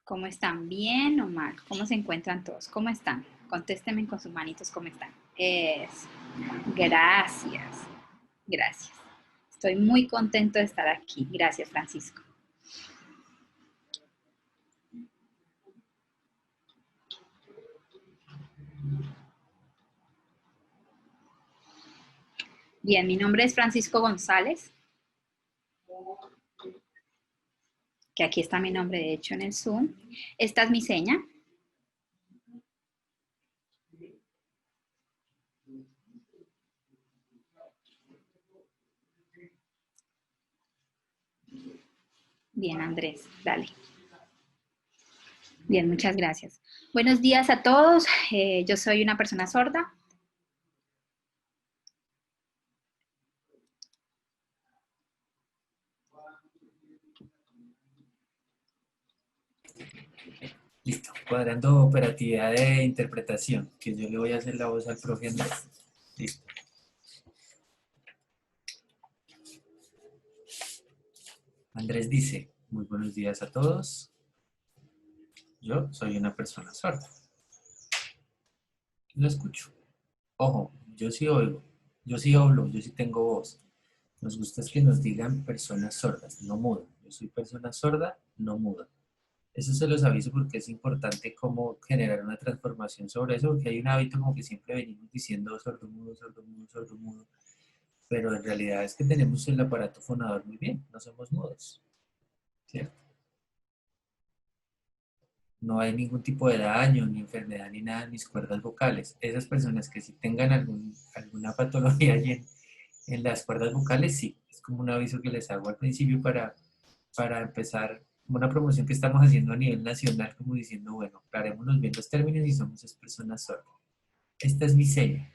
¿Cómo están? ¿Bien o mal? ¿Cómo se encuentran todos? ¿Cómo están? Contéstenme con sus manitos cómo están. Gracias. Gracias. Estoy muy contento de estar aquí. Gracias, Francisco. Bien, mi nombre es Francisco González, que aquí está mi nombre de hecho en el Zoom. Esta es mi seña. Bien, Andrés, dale. Bien, muchas gracias. Buenos días a todos. Yo soy una persona sorda. Listo, cuadrando operatividad de interpretación, que yo le voy a hacer la voz al profe Andrés. Listo. Andrés dice, muy buenos días a todos. Yo soy una persona sorda. Lo escucho. Ojo, yo sí oigo, yo sí hablo, yo sí tengo voz. Nos gusta es que nos digan personas sordas, no mudas. Yo soy persona sorda, no muda. Eso se los aviso porque es importante cómo generar una transformación sobre eso, porque hay un hábito como que siempre venimos diciendo sordo, mudo, sordo, mudo, sordo, mudo. Pero en realidad es que tenemos el aparato fonador muy bien, no somos mudos, ¿cierto? No hay ningún tipo de daño, ni enfermedad, ni nada en mis cuerdas vocales. Esas personas que sí tengan alguna patología allí en las cuerdas vocales, sí, es como un aviso que les hago al principio para empezar una promoción que estamos haciendo a nivel nacional, como diciendo, bueno, aclarémonos bien los términos y somos personas sordas. Esta es mi seña.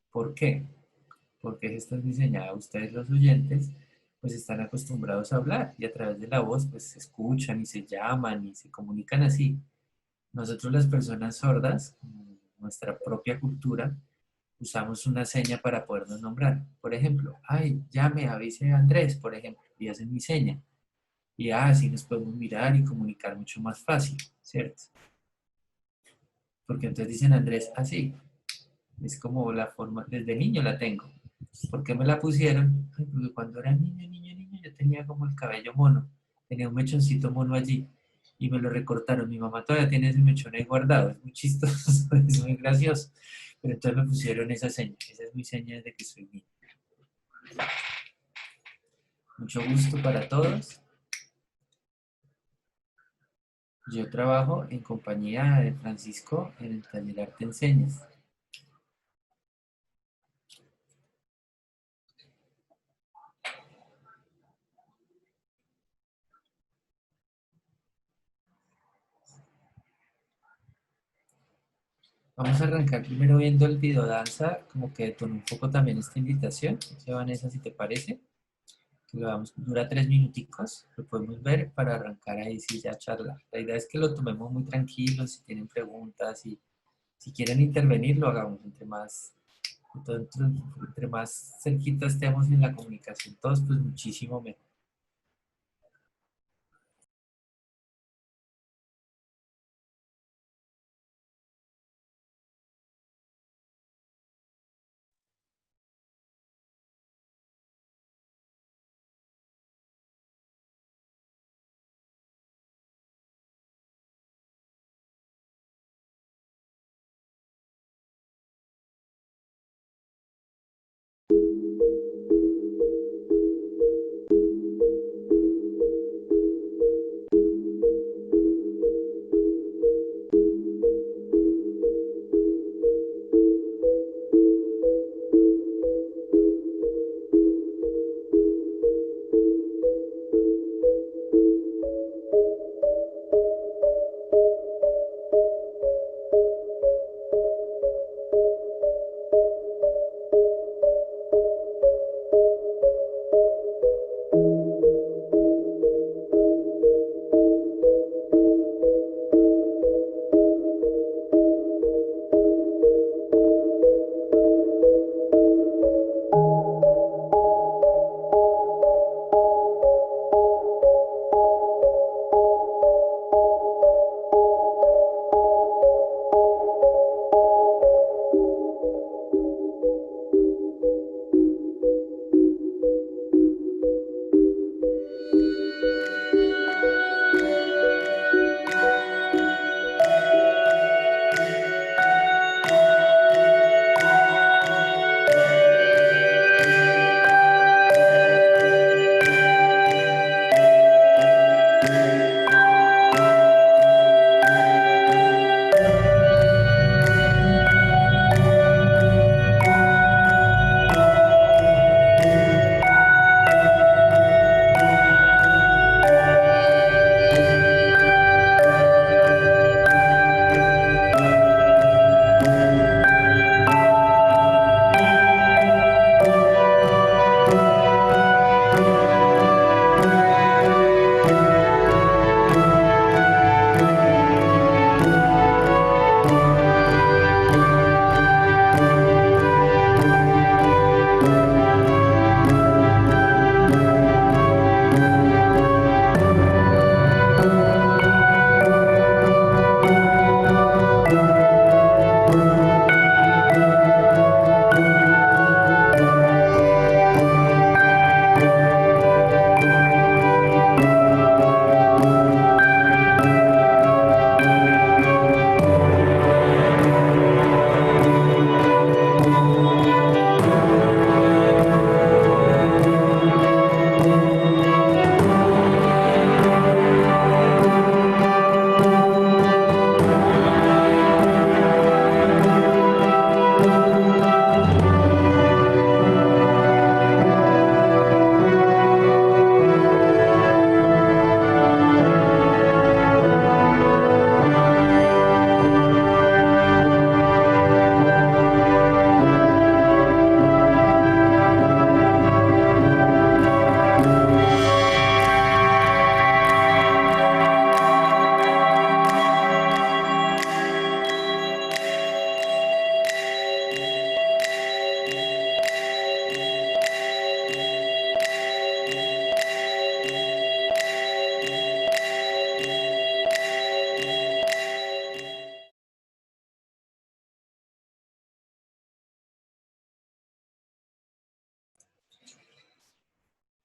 ¿Por qué? Porque esto es diseñada a ustedes los oyentes, pues están acostumbrados a hablar y a través de la voz pues se escuchan y se llaman y se comunican así. Nosotros las personas sordas, nuestra propia cultura, usamos una seña para podernos nombrar. Por ejemplo, ay, llame, avise a Andrés, por ejemplo, y hacen mi seña. Y así nos podemos mirar y comunicar mucho más fácil, ¿cierto? Porque entonces dicen Andrés, así. Es como la forma, desde niño la tengo. ¿Por qué me la pusieron? Ay, porque cuando era niño, yo tenía como el cabello mono. Tenía un mechoncito mono allí. Y me lo recortaron. Mi mamá todavía tiene ese mechón ahí guardado. Es muy chistoso, es muy gracioso. Pero entonces me pusieron esa seña. Esa es mi seña desde que soy niño. Mucho gusto para todos. Yo trabajo en compañía de Francisco en el taller Arte Enseñas. Vamos a arrancar primero viendo el video danza, como que detonó un poco también esta invitación. Se Vanessa, si te parece, que lo vamos, dura 3 minuticos, lo podemos ver para arrancar ahí sí ya a charlar. La idea es que lo tomemos muy tranquilo, si tienen preguntas, y si quieren intervenir, lo hagamos entre más cerquita estemos en la comunicación todos, pues muchísimo mejor.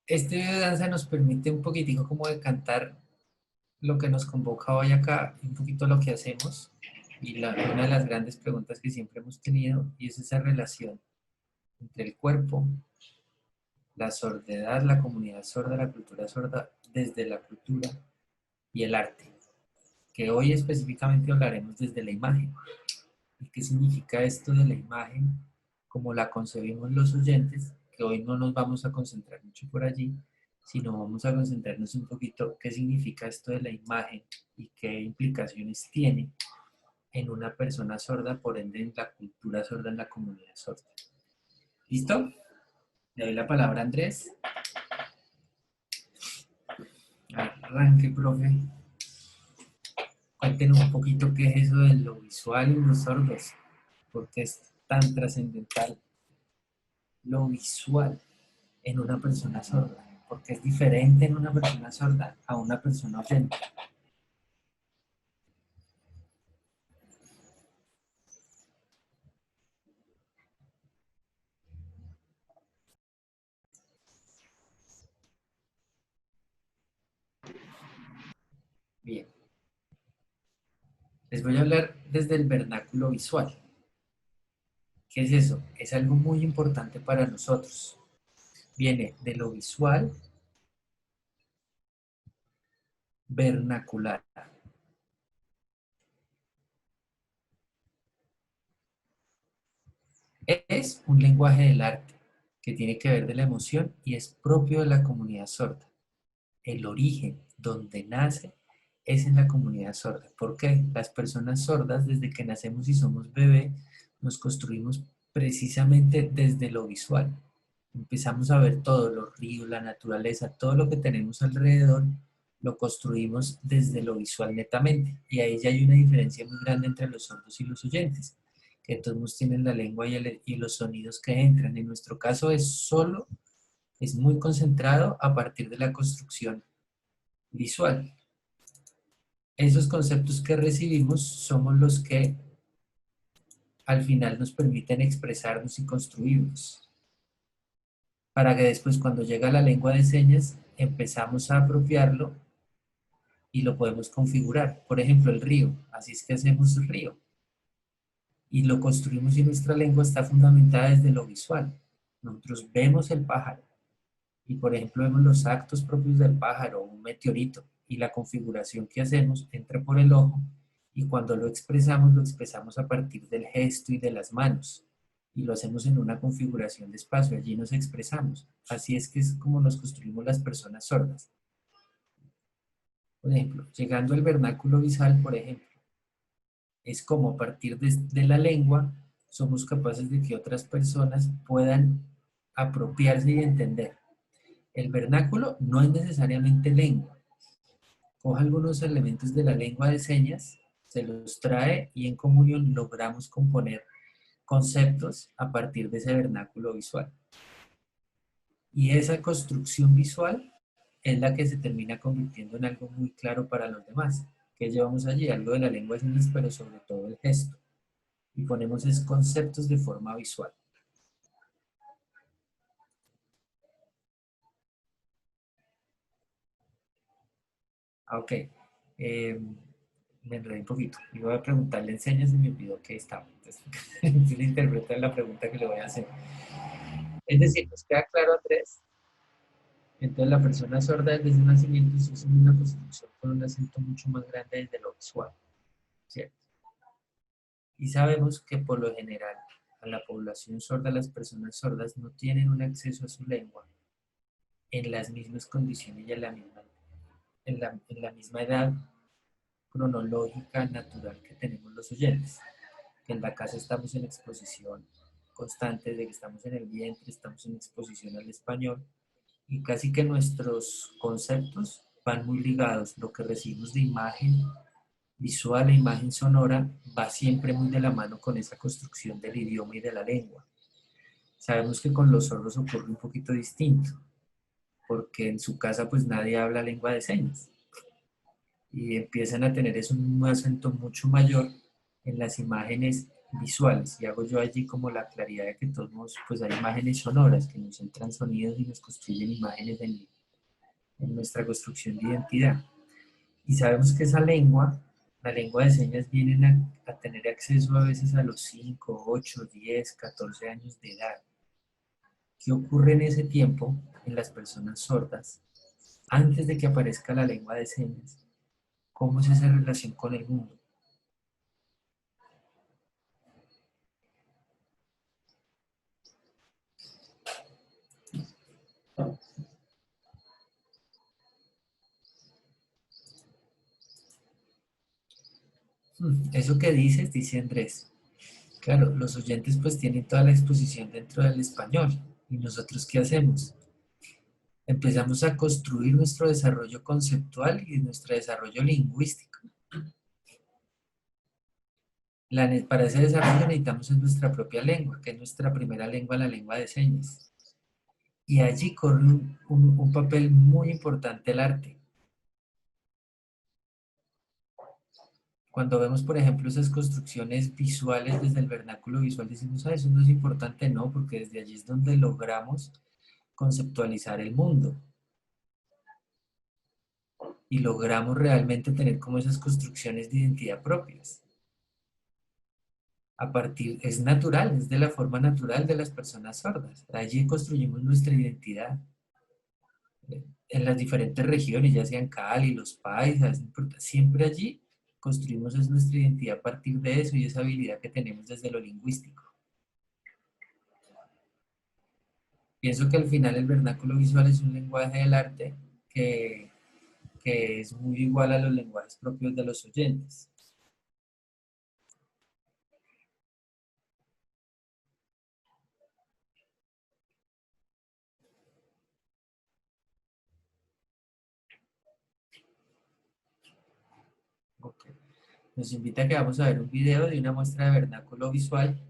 Este video de danza nos permite un poquitico como de cantar lo que nos convoca hoy acá, un poquito lo que hacemos y una de las grandes preguntas que siempre hemos tenido, y es esa relación entre el cuerpo, la sordidad, la comunidad sorda, la cultura sorda, desde la cultura y el arte, que hoy específicamente hablaremos desde la imagen. ¿Y qué significa esto de la imagen? Como la concebimos los oyentes, que hoy no nos vamos a concentrar mucho por allí, sino vamos a concentrarnos un poquito qué significa esto de la imagen y qué implicaciones tiene en una persona sorda, por ende en la cultura sorda, en la comunidad sorda. ¿Listo? Le doy la palabra a Andrés. Arranque, profe. Cuéntenos un poquito qué es eso de lo visual y los sordos, porque es tan trascendental lo visual en una persona sorda, porque es diferente en una persona sorda a una persona oyente. Bien, les voy a hablar desde el vernáculo visual. ¿Qué es eso? Es algo muy importante para nosotros. Viene de lo visual vernacular. Es un lenguaje del arte que tiene que ver de la emoción y es propio de la comunidad sorda. El origen, donde nace, es en la comunidad sorda. ¿Por qué? Las personas sordas, desde que nacemos y somos bebé, nos construimos precisamente desde lo visual. Empezamos a ver todo, los ríos, la naturaleza, todo lo que tenemos alrededor, lo construimos desde lo visual netamente. Y ahí ya hay una diferencia muy grande entre los sordos y los oyentes, que todos tienen la lengua y los sonidos que entran. En nuestro caso es muy concentrado a partir de la construcción visual. Esos conceptos que recibimos somos los que al final nos permiten expresarnos y construirnos, para que después cuando llega la lengua de señas empezamos a apropiarlo y lo podemos configurar. Por ejemplo, el río, así es que hacemos río y lo construimos y nuestra lengua está fundamentada desde lo visual. Nosotros vemos el pájaro y por ejemplo vemos los actos propios del pájaro, un meteorito, y la configuración que hacemos entra por el ojo y cuando lo expresamos a partir del gesto y de las manos y lo hacemos en una configuración de espacio, allí nos expresamos. Así es que es como nos construimos las personas sordas. Por ejemplo, llegando al vernáculo visual, por ejemplo, es como a partir de la lengua somos capaces de que otras personas puedan apropiarse y entender. El vernáculo no es necesariamente lengua. Coge algunos elementos de la lengua de señas, se los trae y en comunión logramos componer conceptos a partir de ese vernáculo visual. Y esa construcción visual es la que se termina convirtiendo en algo muy claro para los demás. ¿Qué llevamos allí? Algo de la lengua de señas, pero sobre todo el gesto. Y ponemos esos conceptos de forma visual. Ok. Me enredé un poquito. Iba a preguntarle en señas y me olvidó que estaba. Entonces interpreta la pregunta que le voy a hacer. Es decir, nos queda claro, Andrés. Entonces la persona sorda desde su nacimiento es una construcción con un acento mucho más grande desde lo visual, ¿cierto? Y sabemos que por lo general a la población sorda, las personas sordas no tienen un acceso a su lengua en las mismas condiciones y en la misma edad cronológica natural que tenemos los oyentes. Que en la casa estamos en exposición constante, de que estamos en el vientre, estamos en exposición al español, y casi que nuestros conceptos van muy ligados. Lo que recibimos de imagen visual e imagen sonora va siempre muy de la mano con esa construcción del idioma y de la lengua. Sabemos que con los sordos ocurre un poquito distinto, porque en su casa pues nadie habla lengua de señas y empiezan a tener eso un acento mucho mayor en las imágenes visuales y hago yo allí como la claridad de que todos modos, pues hay imágenes sonoras que nos entran sonidos y nos construyen imágenes en nuestra construcción de identidad. Y sabemos que esa lengua, la lengua de señas, vienen a tener acceso a veces a los 5, 8, 10, 14 años de edad. ¿Qué ocurre en ese tiempo en las personas sordas antes de que aparezca la lengua de señas? ¿Cómo es esa relación con el mundo? Eso que dices, dice Andrés. Claro, los oyentes pues tienen toda la exposición dentro del español. ¿Y nosotros qué hacemos? Empezamos a construir nuestro desarrollo conceptual y nuestro desarrollo lingüístico. Para ese desarrollo necesitamos en nuestra propia lengua, que es nuestra primera lengua, la lengua de señas. Y allí corre un papel muy importante el arte. Cuando vemos, por ejemplo, esas construcciones visuales desde el vernáculo visual, decimos, ah, eso no es importante, no, porque desde allí es donde logramos conceptualizar el mundo y logramos realmente tener como esas construcciones de identidad propias. Es natural, es de la forma natural de las personas sordas. Allí construimos nuestra identidad en las diferentes regiones, ya sean Cali, los paisas, no importa, siempre allí construimos es nuestra identidad a partir de eso y esa habilidad que tenemos desde lo lingüístico. Pienso que al final el vernáculo visual es un lenguaje del arte que, que es muy igual a los lenguajes propios de los oyentes. Ok. Nos invita a que vamos a ver un video de una muestra de vernáculo visual.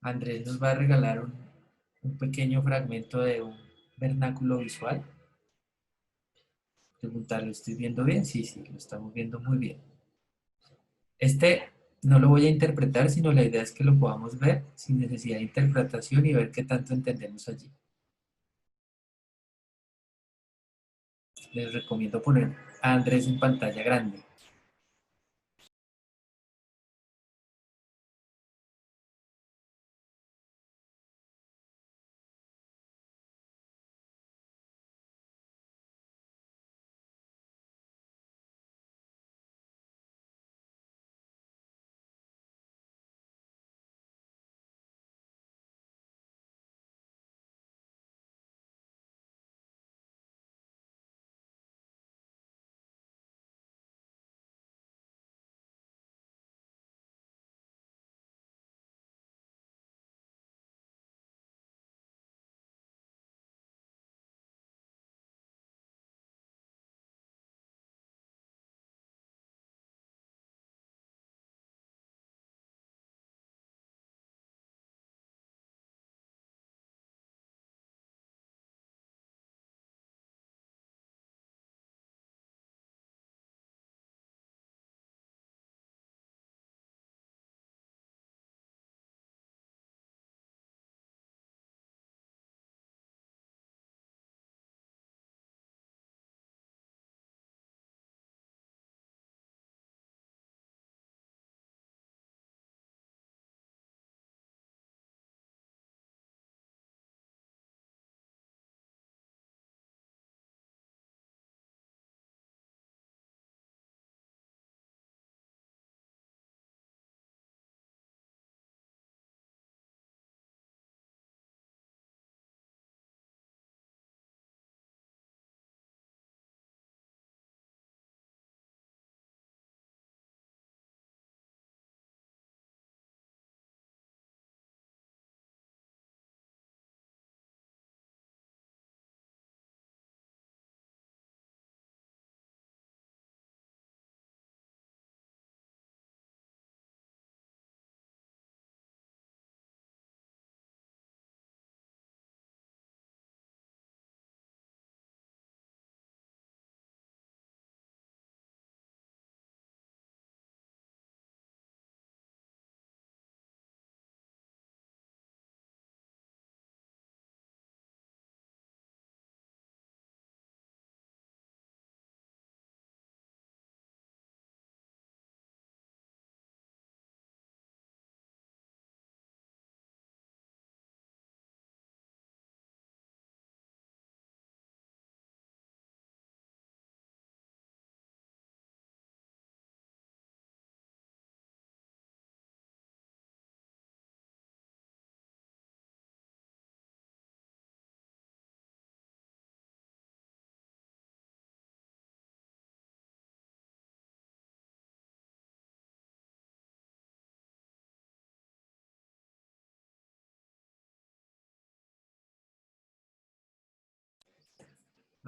Andrés nos va a regalar un pequeño fragmento de un vernáculo visual. Preguntarle, ¿estoy viendo bien? Sí, sí, lo estamos viendo muy bien. Este no lo voy a interpretar, sino la idea es que lo podamos ver sin necesidad de interpretación y ver qué tanto entendemos allí. Les recomiendo poner a Andrés en pantalla grande.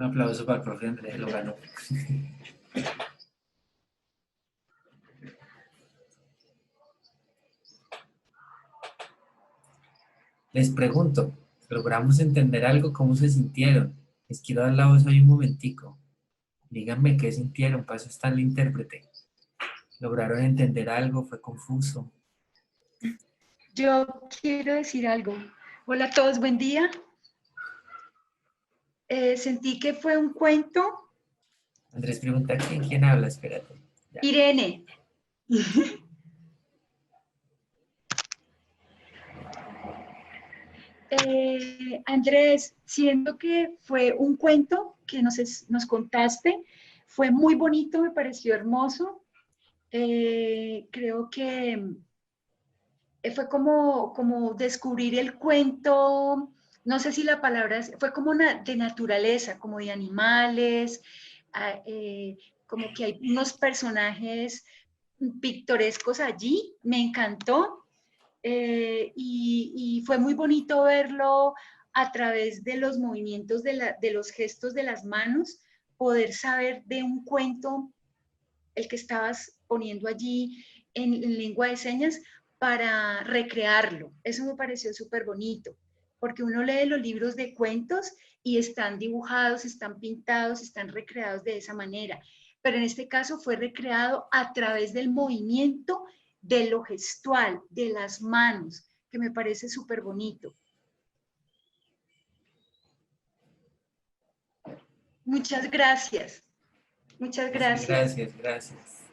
Un aplauso para el profe Andrés, lo ganó. Les pregunto, ¿logramos entender algo? ¿Cómo se sintieron? Les quiero dar la voz hoy un momentico. Díganme qué sintieron, para eso está el intérprete. ¿Lograron entender algo? ¿Fue confuso? Yo quiero decir algo. Hola a todos, buen día. Sentí que fue un cuento. Andrés pregunta, ¿quién habla? Espérate. Ya. Irene. Andrés, siento que fue un cuento que nos contaste. Fue muy bonito, me pareció hermoso. Creo que fue como descubrir el cuento, no sé si la palabra fue como de naturaleza, como de animales, ah, como que hay unos personajes pictorescos allí, me encantó y fue muy bonito verlo a través de los movimientos de los gestos de las manos, poder saber de un cuento el que estabas poniendo allí en lengua de señas para recrearlo. Eso me pareció súper bonito, porque uno lee los libros de cuentos y están dibujados, están pintados, están recreados de esa manera. Pero en este caso fue recreado a través del movimiento de lo gestual, de las manos, que me parece súper bonito. Muchas gracias. Muchas gracias. Gracias, gracias.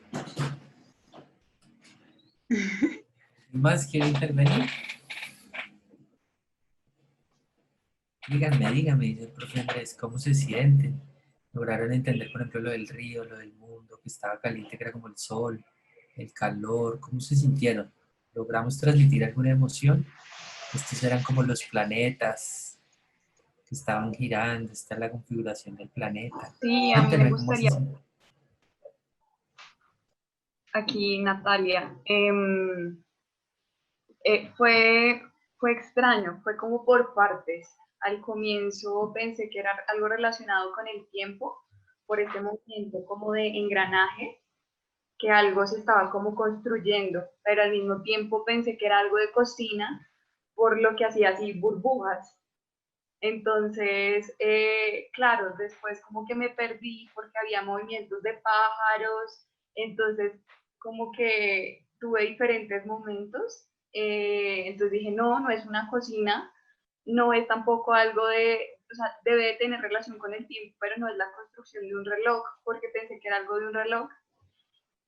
¿Más quiere intervenir? Díganme, dice el profe Andrés, ¿cómo se sienten? ¿Lograron entender, por ejemplo, lo del río, lo del mundo, que estaba caliente, que era como el sol, el calor? ¿Cómo se sintieron? ¿Logramos transmitir alguna emoción? Estos eran como los planetas que estaban girando, esta es la configuración del planeta. Sí, a mí me Cuéntenme cómo se gustaría, sienten. aquí Natalia, fue, fue extraño, fue como por partes. Al comienzo pensé que era algo relacionado con el tiempo, por este movimiento como de engranaje, que algo se estaba como construyendo, pero al mismo tiempo pensé que era algo de cocina, por lo que hacía así burbujas. Entonces, claro, después como que me perdí porque había movimientos de pájaros, entonces como que tuve diferentes momentos. Entonces dije, no, no es una cocina, no es tampoco algo de, o sea, debe de tener relación con el tiempo, pero no es la construcción de un reloj, porque pensé que era algo de un reloj.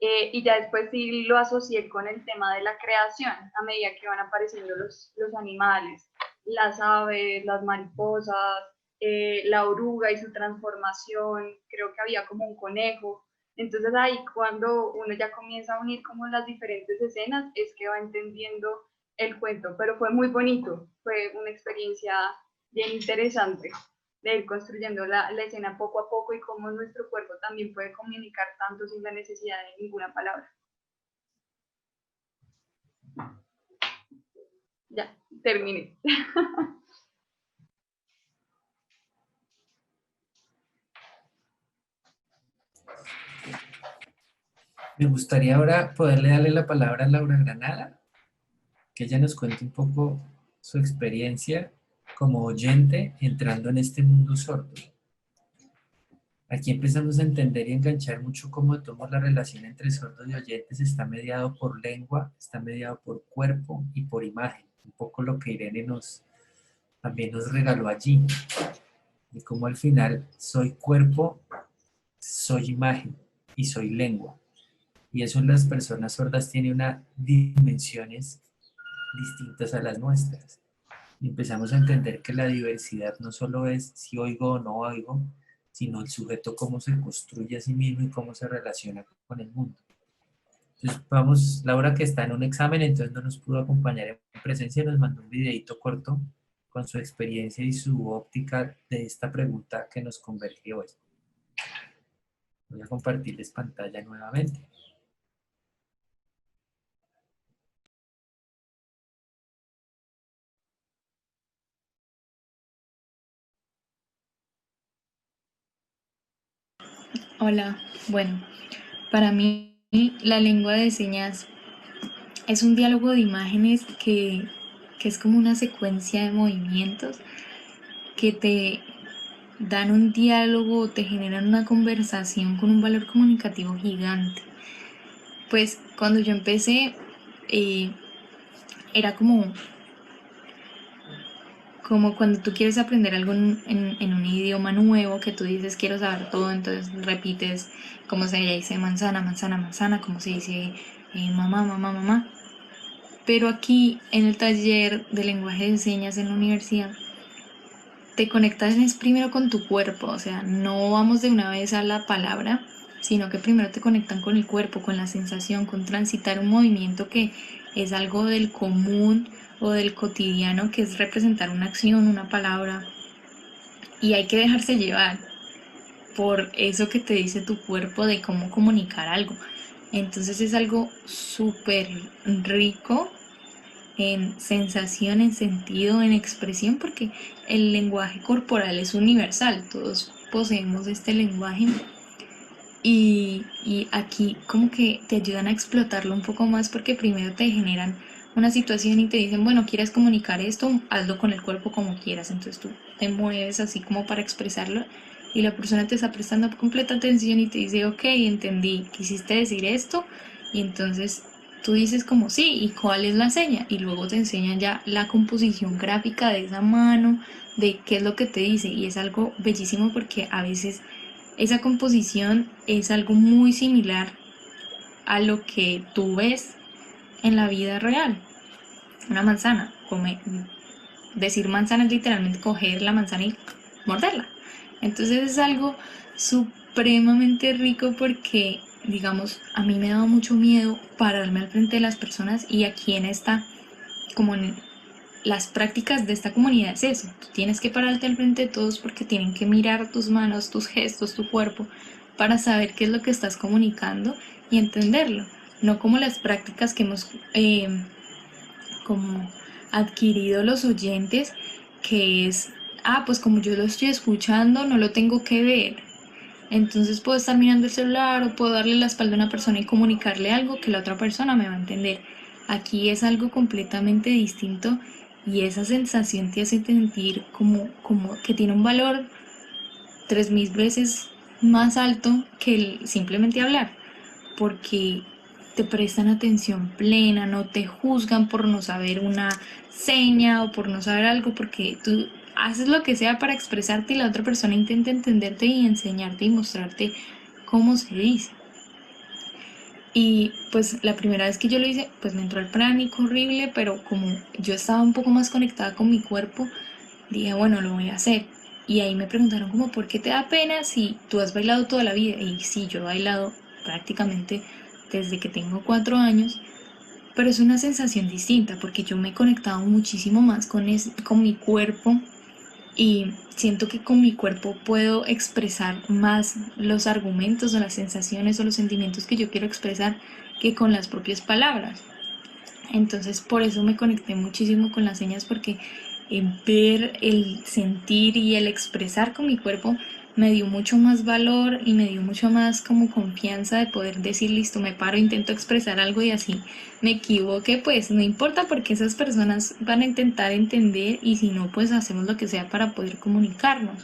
Y ya después sí lo asocié con el tema de la creación, a medida que van apareciendo los animales, las aves, las mariposas, la oruga y su transformación, creo que había como un conejo. Entonces ahí cuando uno ya comienza a unir como las diferentes escenas, es que va entendiendo el cuento, pero fue muy bonito, fue una experiencia bien interesante de ir construyendo la escena poco a poco y cómo nuestro cuerpo también puede comunicar tanto sin la necesidad de ninguna palabra. Ya, terminé. Me gustaría ahora poderle darle la palabra a Laura Granada, que ella nos cuente un poco su experiencia como oyente entrando en este mundo sordo. Aquí empezamos a entender y enganchar mucho cómo tomo la relación entre sordos y oyentes está mediado por lengua, está mediado por cuerpo y por imagen. Un poco lo que Irene también nos regaló allí. Y cómo al final soy cuerpo, soy imagen y soy lengua. Y eso en las personas sordas tiene unas dimensiones distintas a las nuestras. Y empezamos a entender que la diversidad no solo es si oigo o no oigo, sino el sujeto cómo se construye a sí mismo y cómo se relaciona con el mundo. Entonces vamos, Laura que está en un examen, entonces no nos pudo acompañar en presencia, nos mandó un videito corto con su experiencia y su óptica de esta pregunta que nos converge hoy. Voy a compartirles pantalla nuevamente. Hola, bueno, para mí la lengua de señas es un diálogo de imágenes que es como una secuencia de movimientos que te dan un diálogo, te generan una conversación con un valor comunicativo gigante. Pues cuando yo empecé, era como cuando tú quieres aprender algo en un idioma nuevo, que tú dices quiero saber todo, entonces repites cómo se dice manzana, manzana, manzana, cómo se dice mamá, mamá, mamá. Pero aquí en el taller de lenguaje de señas en la universidad, te conectas es primero con tu cuerpo, o sea, no vamos de una vez a la palabra, sino que primero te conectan con el cuerpo, con la sensación, con transitar un movimiento que es algo del común o del cotidiano, que es representar una acción, una palabra, y hay que dejarse llevar por eso que te dice tu cuerpo de cómo comunicar algo. Entonces es algo súper rico en sensación, en sentido, en expresión, porque el lenguaje corporal es universal, todos poseemos este lenguaje y aquí como que te ayudan a explotarlo un poco más porque primero te generan una situación y te dicen, bueno, quieres comunicar esto, hazlo con el cuerpo como quieras, entonces tú te mueves así como para expresarlo y la persona te está prestando completa atención y te dice, ok, entendí, quisiste decir esto y entonces tú dices como sí, ¿y cuál es la seña? Y luego te enseñan ya la composición gráfica de esa mano, de qué es lo que te dice y es algo bellísimo porque a veces esa composición es algo muy similar a lo que tú ves en la vida real. Una manzana, decir manzana es literalmente coger la manzana y morderla. Entonces es algo supremamente rico porque, digamos, a mí me daba mucho miedo pararme al frente de las personas y aquí en esta, como en las prácticas de esta comunidad es eso. Tú tienes que pararte al frente de todos porque tienen que mirar tus manos, tus gestos, tu cuerpo para saber qué es lo que estás comunicando y entenderlo. No como las prácticas que hemos como adquirido los oyentes, que es, pues como yo lo estoy escuchando, no lo tengo que ver. Entonces puedo estar mirando el celular o puedo darle la espalda a una persona y comunicarle algo que la otra persona me va a entender. Aquí es algo completamente distinto y esa sensación te hace sentir como que tiene un valor 3000 veces más alto que el simplemente hablar, porque te prestan atención plena, no te juzgan por no saber una seña o por no saber algo, porque tú haces lo que sea para expresarte y la otra persona intenta entenderte y enseñarte y mostrarte cómo se dice. Y pues la primera vez que yo lo hice, pues me entró el pánico horrible, pero como yo estaba un poco más conectada con mi cuerpo, dije, bueno, lo voy a hacer. Y ahí me preguntaron como, ¿por qué te da pena si tú has bailado toda la vida? Y sí, yo he bailado prácticamente desde que tengo 4 años, pero es una sensación distinta porque yo me he conectado muchísimo más con mi cuerpo y siento que con mi cuerpo puedo expresar más los argumentos o las sensaciones o los sentimientos que yo quiero expresar que con las propias palabras. Entonces por eso me conecté muchísimo con las señas porque ver, el sentir y el expresar con mi cuerpo me dio mucho más valor y me dio mucho más como confianza de poder decir listo, me paro, intento expresar algo y así me equivoqué, pues no importa porque esas personas van a intentar entender y si no, pues hacemos lo que sea para poder comunicarnos.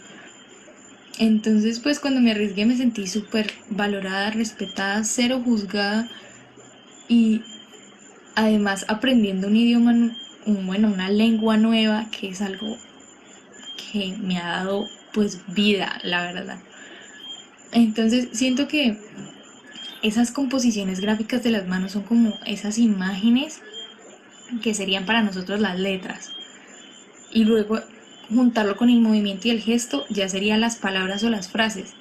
Entonces pues cuando me arriesgué me sentí súper valorada, respetada, cero juzgada y además aprendiendo un idioma, una lengua nueva, que es algo que me ha dado pues vida, la verdad. Entonces siento que esas composiciones gráficas de las manos son como esas imágenes que serían para nosotros las letras. Y luego juntarlo con el movimiento y el gesto ya serían las palabras o las frases.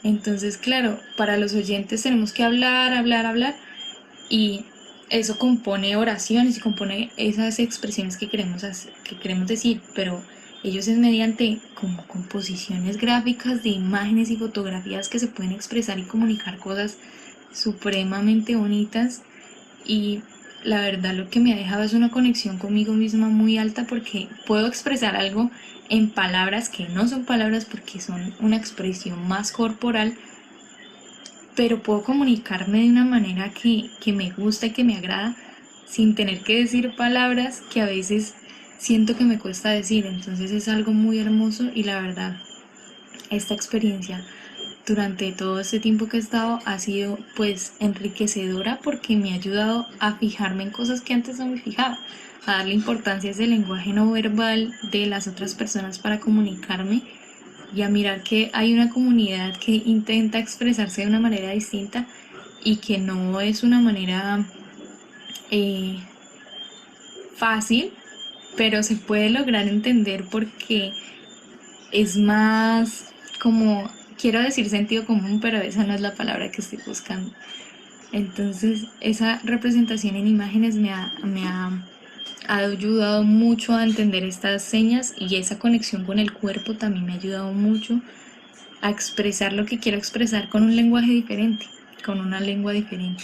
Entonces, claro, para los oyentes tenemos que hablar, hablar, hablar y eso compone oraciones y compone esas expresiones que queremos decir, pero ellos es mediante como composiciones gráficas de imágenes y fotografías que se pueden expresar y comunicar cosas supremamente bonitas y la verdad lo que me ha dejado es una conexión conmigo misma muy alta porque puedo expresar algo en palabras que no son palabras porque son una expresión más corporal, pero puedo comunicarme de una manera que me gusta y que me agrada sin tener que decir palabras que a veces siento que me cuesta decir. Entonces es algo muy hermoso y la verdad, esta experiencia durante todo este tiempo que he estado ha sido pues enriquecedora porque me ha ayudado a fijarme en cosas que antes no me fijaba, a darle importancia a ese lenguaje no verbal de las otras personas para comunicarme y a mirar que hay una comunidad que intenta expresarse de una manera distinta y que no es una manera eh, fácil, pero se puede lograr entender porque es más como, quiero decir sentido común, pero esa no es la palabra que estoy buscando. Entonces, esa representación en imágenes ha ayudado mucho a entender estas señas y esa conexión con el cuerpo también me ha ayudado mucho a expresar lo que quiero expresar con un lenguaje diferente, con una lengua diferente.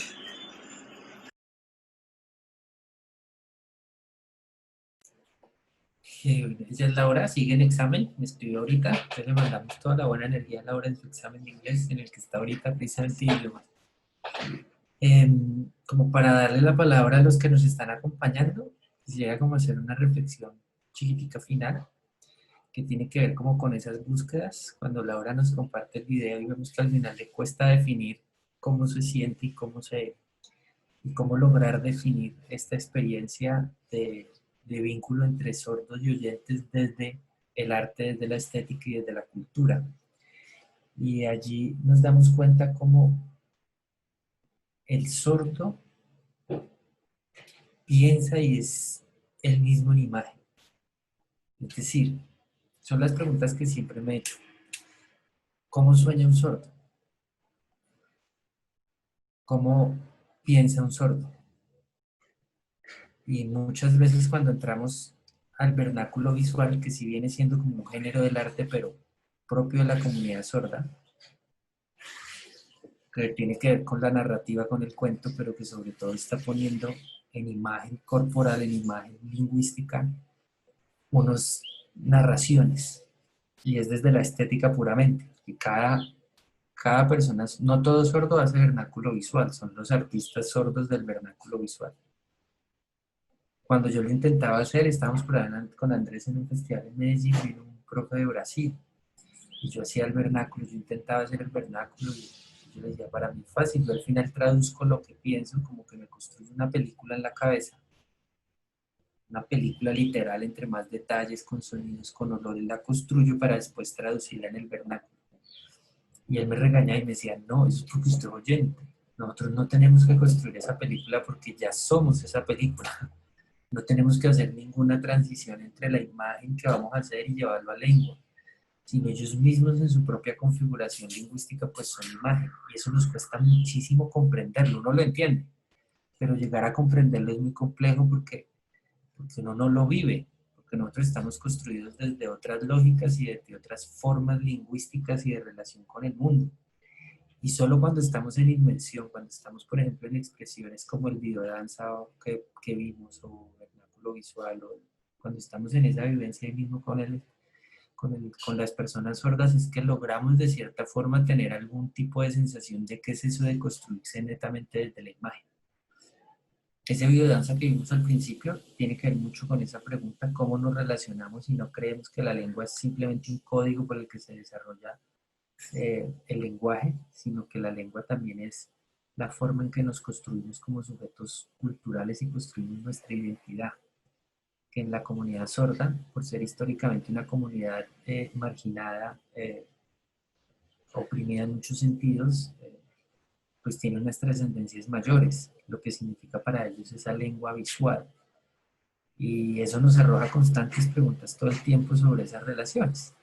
Ella es Laura, sigue en examen, me escribió ahorita, entonces le mandamos toda la buena energía a Laura en su examen de inglés, en el que está ahorita precisamente idiomas. Como para darle la palabra a los que nos están acompañando, quisiera como hacer una reflexión chiquitica final, que tiene que ver como con esas búsquedas. Cuando Laura nos comparte el video y vemos que al final le cuesta definir cómo se siente y cómo lograr definir esta experiencia de vínculo entre sordos y oyentes desde el arte, desde la estética y desde la cultura. Y allí nos damos cuenta cómo el sordo piensa y es el mismo en imagen. Es decir, son las preguntas que siempre me he hecho. ¿Cómo sueña un sordo? ¿Cómo piensa un sordo? Y muchas veces cuando entramos al vernáculo visual, que sí viene siendo como un género del arte, pero propio de la comunidad sorda, que tiene que ver con la narrativa, con el cuento, pero que sobre todo está poniendo en imagen corporal, en imagen lingüística, unas narraciones. Y es desde la estética puramente. Y cada persona, no todo sordo hace vernáculo visual, son los artistas sordos del vernáculo visual. Cuando yo lo intentaba hacer, estábamos por ahí con Andrés en un festival en Medellín, vino un profe de Brasil, y yo hacía el vernáculo, yo intentaba hacer el vernáculo, y yo le decía, para mí es fácil, yo al final traduzco lo que pienso, como que me construyo una película en la cabeza, una película literal, entre más detalles, con sonidos, con olores, la construyo para después traducirla en el vernáculo. Y él me regañaba y me decía, no, eso es porque usted es oyente, nosotros no tenemos que construir esa película porque ya somos esa película. No tenemos que hacer ninguna transición entre la imagen que vamos a hacer y llevarlo a lengua, sino ellos mismos en su propia configuración lingüística pues son imagen, y eso nos cuesta muchísimo comprenderlo, uno lo entiende, pero llegar a comprenderlo es muy complejo porque uno no lo vive, porque nosotros estamos construidos desde otras lógicas y desde otras formas lingüísticas y de relación con el mundo. Y solo cuando estamos en inmersión, cuando estamos, por ejemplo, en expresiones como el videodanza que vimos, o vernáculo visual, o cuando estamos en esa vivencia ahí mismo con las personas sordas, es que logramos de cierta forma tener algún tipo de sensación de qué es eso de construirse netamente desde la imagen. Ese videodanza que vimos al principio tiene que ver mucho con esa pregunta, cómo nos relacionamos y no creemos que la lengua es simplemente un código por el que se desarrolla el lenguaje, sino que la lengua también es la forma en que nos construimos como sujetos culturales y construimos nuestra identidad. Que en la comunidad sorda, por ser históricamente una comunidad marginada, oprimida en muchos sentidos, pues tiene unas trascendencias mayores, lo que significa para ellos esa lengua visual. Y eso nos arroja constantes preguntas todo el tiempo sobre esas relaciones.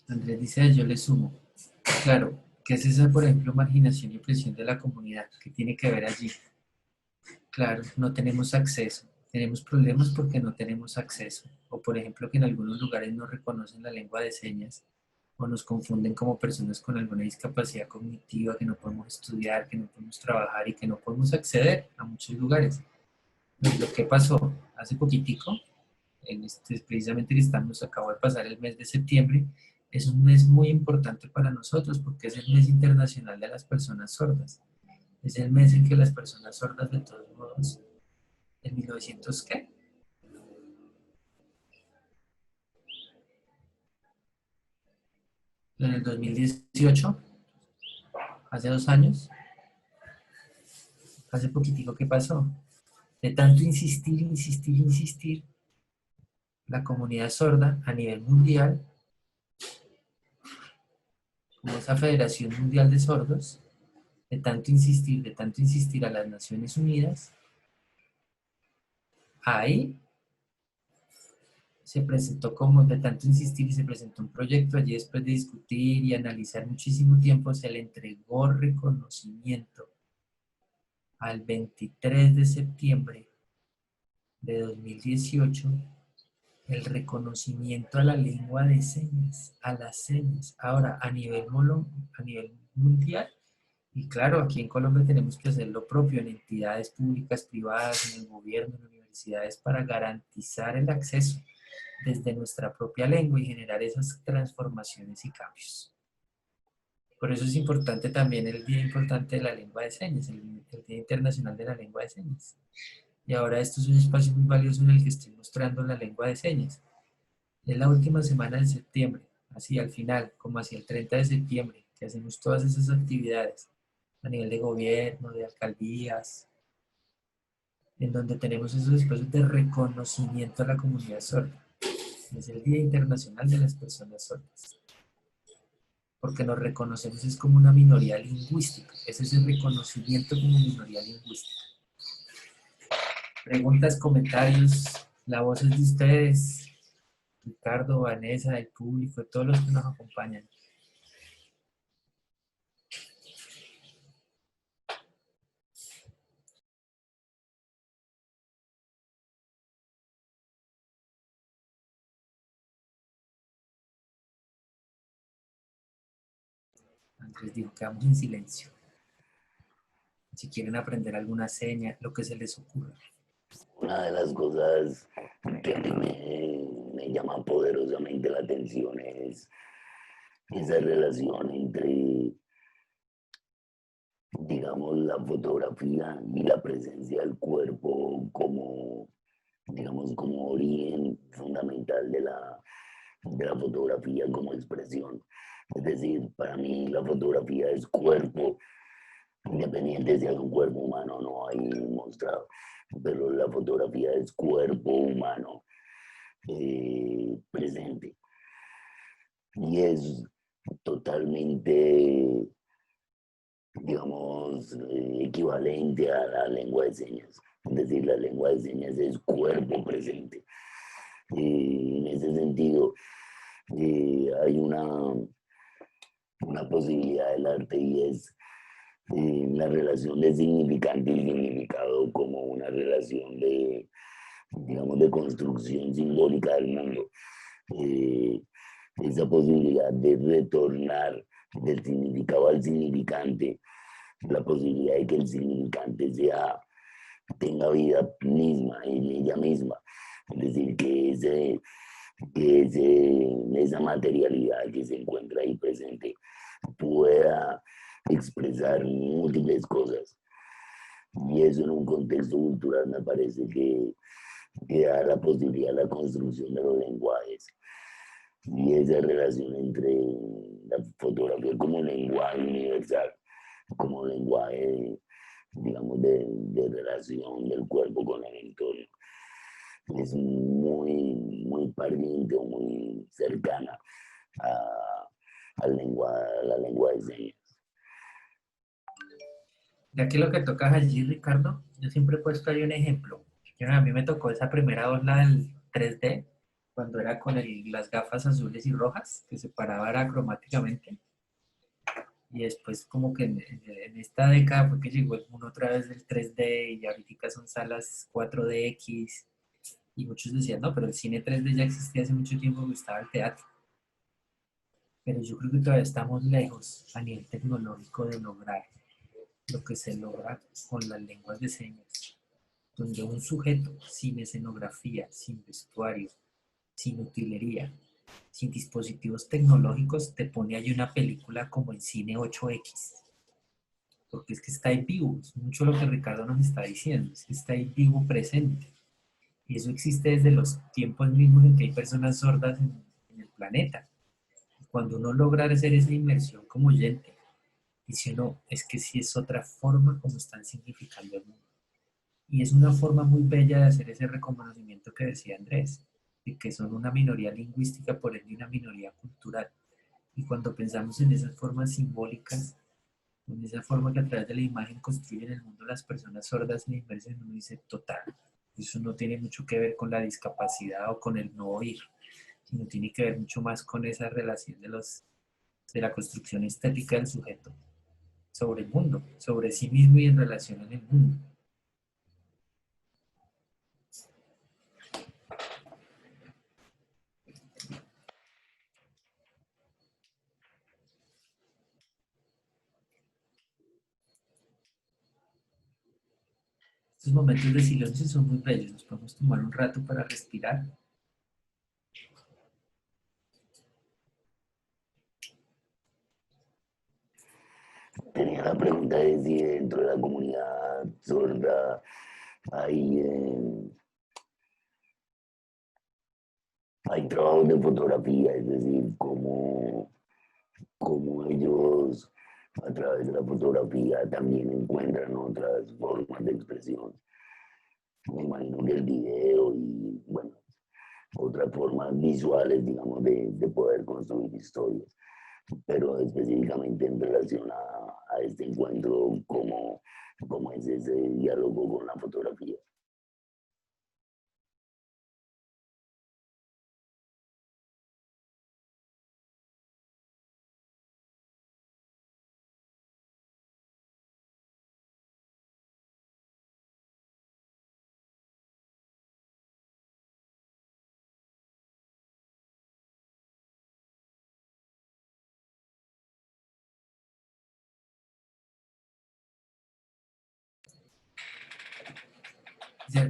Andrés dice, yo le sumo. Claro, ¿qué es esa, por ejemplo, marginación y opresión de la comunidad? ¿Qué tiene que ver allí? Claro, no tenemos acceso. Tenemos problemas porque no tenemos acceso. O, por ejemplo, que en algunos lugares no reconocen la lengua de señas o nos confunden como personas con alguna discapacidad cognitiva, que no podemos estudiar, que no podemos trabajar y que no podemos acceder a muchos lugares. Lo que pasó hace poquitico precisamente que nos acabó de pasar el mes de septiembre, es un mes muy importante para nosotros porque es el mes internacional de las personas sordas. Es el mes en que las personas sordas, de todos modos, en 1900, ¿qué? En el 2018, hace 2 años, hace poquitico que pasó, de tanto insistir, insistir, insistir, la comunidad sorda a nivel mundial, como esa Federación Mundial de Sordos, de tanto insistir a las Naciones Unidas, ahí se presentó, como de tanto insistir, y se presentó un proyecto. Allí, después de discutir y analizar muchísimo tiempo, se le entregó reconocimiento al 23 de septiembre de 2018, el reconocimiento a la lengua de señas, a las señas. Ahora, a nivel mundial, y claro, aquí en Colombia tenemos que hacer lo propio en entidades públicas, privadas, en el gobierno, en universidades, para garantizar el acceso desde nuestra propia lengua y generar esas transformaciones y cambios. Por eso es importante también el Día Importante de la Lengua de Señas, el Día Internacional de la Lengua de Señas. Y ahora esto es un espacio muy valioso en el que estoy mostrando la lengua de señas. Es la última semana de septiembre, así al final, como hacia el 30 de septiembre, que hacemos todas esas actividades a nivel de gobierno, de alcaldías, en donde tenemos esos espacios de reconocimiento a la comunidad sorda. Es el Día Internacional de las Personas Sordas. Porque nos reconocemos es como una minoría lingüística. Ese es el reconocimiento como minoría lingüística. Preguntas, comentarios, la voz es de ustedes. Ricardo, Vanessa, el público, todos los que nos acompañan. Andrés dijo, quedamos en silencio. Si quieren aprender alguna seña, lo que se les ocurra. Una de las cosas que a mí me llama poderosamente la atención es esa relación entre, digamos, la fotografía y la presencia del cuerpo como, digamos, como origen fundamental de la fotografía como expresión. Es decir, para mí la fotografía es cuerpo, independiente si es un cuerpo humano o no, ahí mostrado, pero la fotografía es cuerpo humano presente. Y es totalmente, digamos, equivalente a la lengua de señas. Es decir, la lengua de señas es cuerpo presente. En ese sentido, hay una posibilidad del arte, y es la relación de significante y significado como una relación de, digamos, de construcción simbólica del mundo. Esa posibilidad de retornar del significado al significante, la posibilidad de que el significante tenga vida misma en ella misma. Es decir, que esa materialidad que se encuentra ahí presente pueda expresar múltiples cosas. Y eso en un contexto cultural me parece que da la posibilidad de la construcción de los lenguajes. Y esa relación entre la fotografía como lenguaje universal, como lenguaje, digamos, de relación del cuerpo con el entorno, es muy pariente o muy cercana a la lengua de señas. Ya que lo que tocas allí, Ricardo, yo siempre he puesto ahí un ejemplo. A mí me tocó esa primera ola del 3D, cuando era con las gafas azules y rojas, que se paraba cromáticamente. Y después como que en esta década fue que llegó el mundo otra vez del 3D, y ahorita son salas 4DX, y muchos decían, no, pero el cine 3D ya existía hace mucho tiempo, que estaba el teatro. Pero yo creo que todavía estamos lejos a nivel tecnológico de lograr lo que se logra con las lenguas de señas, donde un sujeto sin escenografía, sin vestuario, sin utilería, sin dispositivos tecnológicos, te pone ahí una película como en cine 8X. Porque es que está ahí vivo, es mucho lo que Ricardo nos está diciendo, es que está ahí vivo presente. Y eso existe desde los tiempos mismos en que hay personas sordas en el planeta. Cuando uno logra hacer esa inmersión como oyente, dice uno, es que sí es otra forma como están significando el mundo. Y es una forma muy bella de hacer ese reconocimiento que decía Andrés, de que son una minoría lingüística, por ende una minoría cultural. Y cuando pensamos en esas formas simbólicas, en esa forma que a través de la imagen construyen el mundo las personas sordas en inmersión, uno dice, total, eso no tiene mucho que ver con la discapacidad o con el no oír, sino tiene que ver mucho más con esa relación de la construcción estética del sujeto sobre el mundo, sobre sí mismo y en relación en el mundo. Estos momentos de silencio son muy bellos, nos podemos tomar un rato para respirar. Tenía la pregunta de si dentro de la comunidad sorda hay, hay trabajos de fotografía, es decir, cómo ellos a través de la fotografía también encuentran otras formas de expresión. Me imagino que el video y, bueno, otras formas visuales, digamos, de poder construir historias. Pero específicamente en relación a este encuentro, cómo es ese diálogo con la fotografía.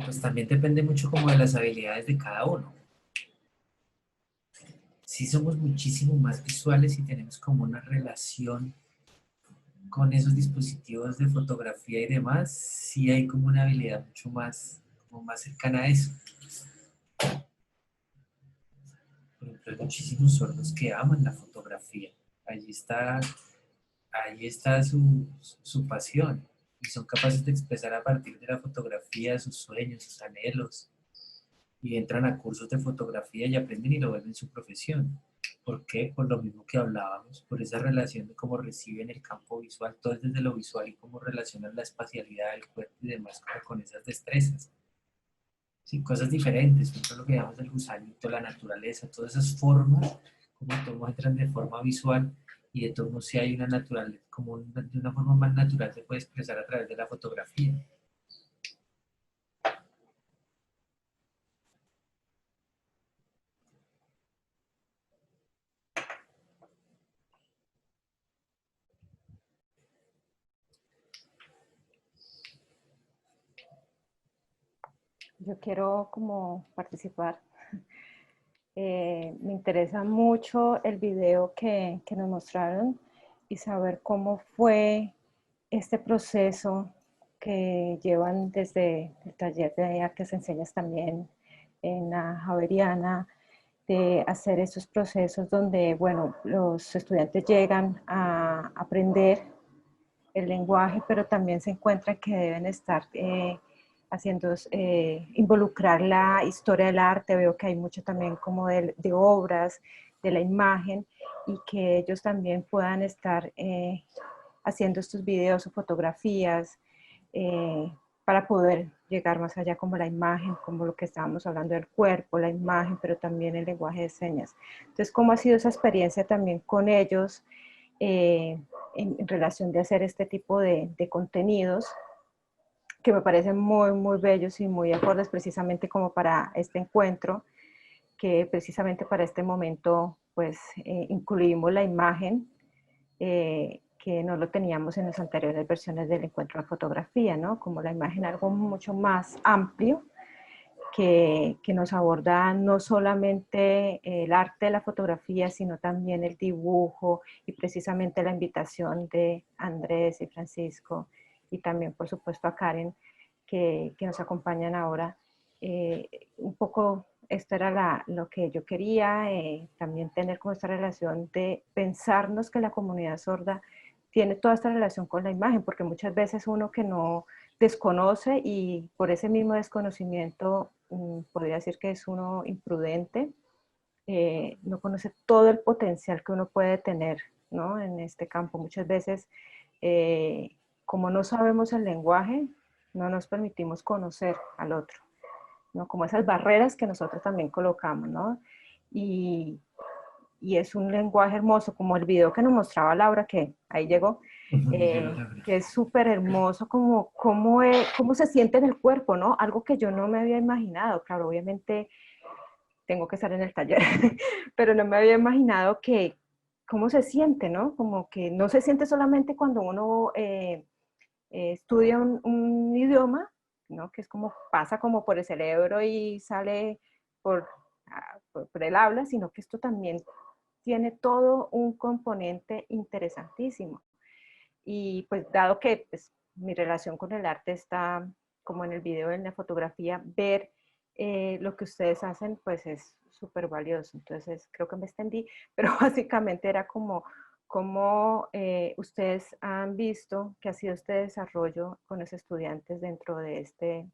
Pues también depende mucho como de las habilidades de cada uno. Sí somos muchísimo más visuales y tenemos como una relación con esos dispositivos de fotografía y demás, sí hay como una habilidad mucho más, como más cercana a eso. Por ejemplo, hay muchísimos sordos que aman la fotografía. Allí está su pasión. Y son capaces de expresar a partir de la fotografía sus sueños, sus anhelos. Y entran a cursos de fotografía y aprenden y lo vuelven su profesión. ¿Por qué? Por lo mismo que hablábamos, por esa relación de cómo reciben el campo visual, todo es desde lo visual y cómo relacionan la espacialidad del cuerpo y demás con esas destrezas. Sí, cosas diferentes, por ejemplo, lo que llamamos el gusanito, la naturaleza, todas esas formas, como todos entran de forma visual y de todos si hay una natural, de una forma más natural se puede expresar a través de la fotografía. Yo quiero como participar. Me interesa mucho el video que nos mostraron y saber cómo fue este proceso que llevan desde el taller de artes enseñas también en la Javeriana, de hacer esos procesos donde, bueno, los estudiantes llegan a aprender el lenguaje, pero también se encuentran que deben estar haciendo, involucrar la historia del arte. Veo que hay mucho también como de obras, de la imagen, y que ellos también puedan estar haciendo estos videos o fotografías para poder llegar más allá como la imagen, como lo que estábamos hablando del cuerpo, la imagen, pero también el lenguaje de señas. Entonces, ¿cómo ha sido esa experiencia también con ellos en relación de hacer este tipo de contenidos que me parecen muy, muy bellos y muy acordes precisamente como para este encuentro, que precisamente para este momento pues incluimos la imagen que no lo teníamos en las anteriores versiones del encuentro de fotografía, ¿no? Como la imagen algo mucho más amplio que nos aborda no solamente el arte de la fotografía, sino también el dibujo y precisamente la invitación de Andrés y Francisco y también por supuesto a Karen que nos acompañan ahora. Un poco esto era lo que yo quería, también tener como esta relación de pensarnos que la comunidad sorda tiene toda esta relación con la imagen, porque muchas veces uno que no desconoce y por ese mismo desconocimiento podría decir que es uno imprudente, no conoce todo el potencial que uno puede tener, ¿no? En este campo. Muchas veces, como no sabemos el lenguaje, no nos permitimos conocer al otro, ¿no? Como esas barreras que nosotros también colocamos, ¿no? Y es un lenguaje hermoso, como el video que nos mostraba Laura, que ahí llegó, que es súper hermoso, como cómo se siente en el cuerpo, ¿no? Algo que yo no me había imaginado. Claro, obviamente tengo que estar en el taller, pero no me había imaginado que cómo se siente, ¿no? Como que no se siente solamente cuando uno estudia un idioma, ¿no? Que es como pasa como por el cerebro y sale por el habla, sino que esto también tiene todo un componente interesantísimo. Y pues dado que pues, mi relación con el arte está como en el video, en la fotografía, ver lo que ustedes hacen pues es súper valioso. Entonces creo que me extendí, pero básicamente era como ustedes han visto que ha sido este desarrollo con los estudiantes dentro de este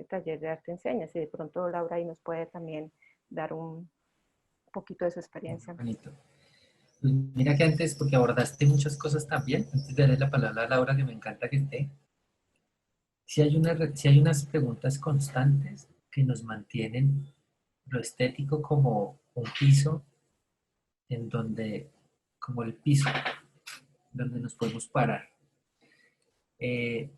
taller de arte enseñas. Y de pronto Laura ahí nos puede también dar un poquito de su experiencia. Bonito. Pues mira que antes, porque abordaste muchas cosas también, antes de darle la palabra a Laura, que me encanta que esté, si hay unas preguntas constantes que nos mantienen lo estético como un piso, en donde, como el piso, donde nos podemos parar.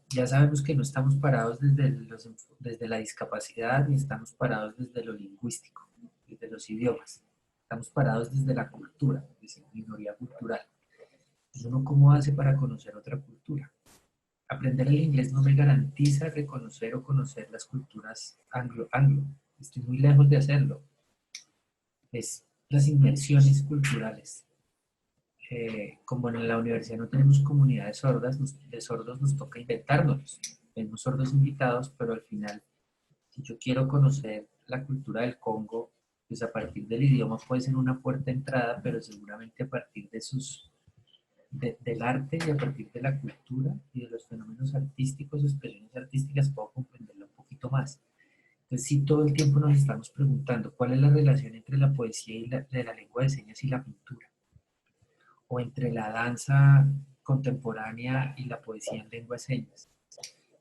Ya sabemos que no estamos parados desde la discapacidad, ni estamos parados desde lo lingüístico, desde los idiomas. Estamos parados desde la cultura, desde la minoría cultural. Entonces, ¿uno cómo hace para conocer otra cultura? Aprender el inglés no me garantiza reconocer o conocer las culturas anglo. Estoy muy lejos de hacerlo. Es las inmersiones culturales. Como en la universidad no tenemos comunidades sordas, de sordos nos toca inventárnoslos. Tenemos sordos invitados, pero al final, si yo quiero conocer la cultura del Congo, pues a partir del idioma puede ser una puerta de entrada, pero seguramente a partir del arte y a partir de la cultura y de los fenómenos artísticos, expresiones artísticas, puedo comprenderlo un poquito más. Entonces, sí, todo el tiempo nos estamos preguntando cuál es la relación entre la poesía y de la lengua de señas y la pintura, o entre la danza contemporánea y la poesía en lengua de señas,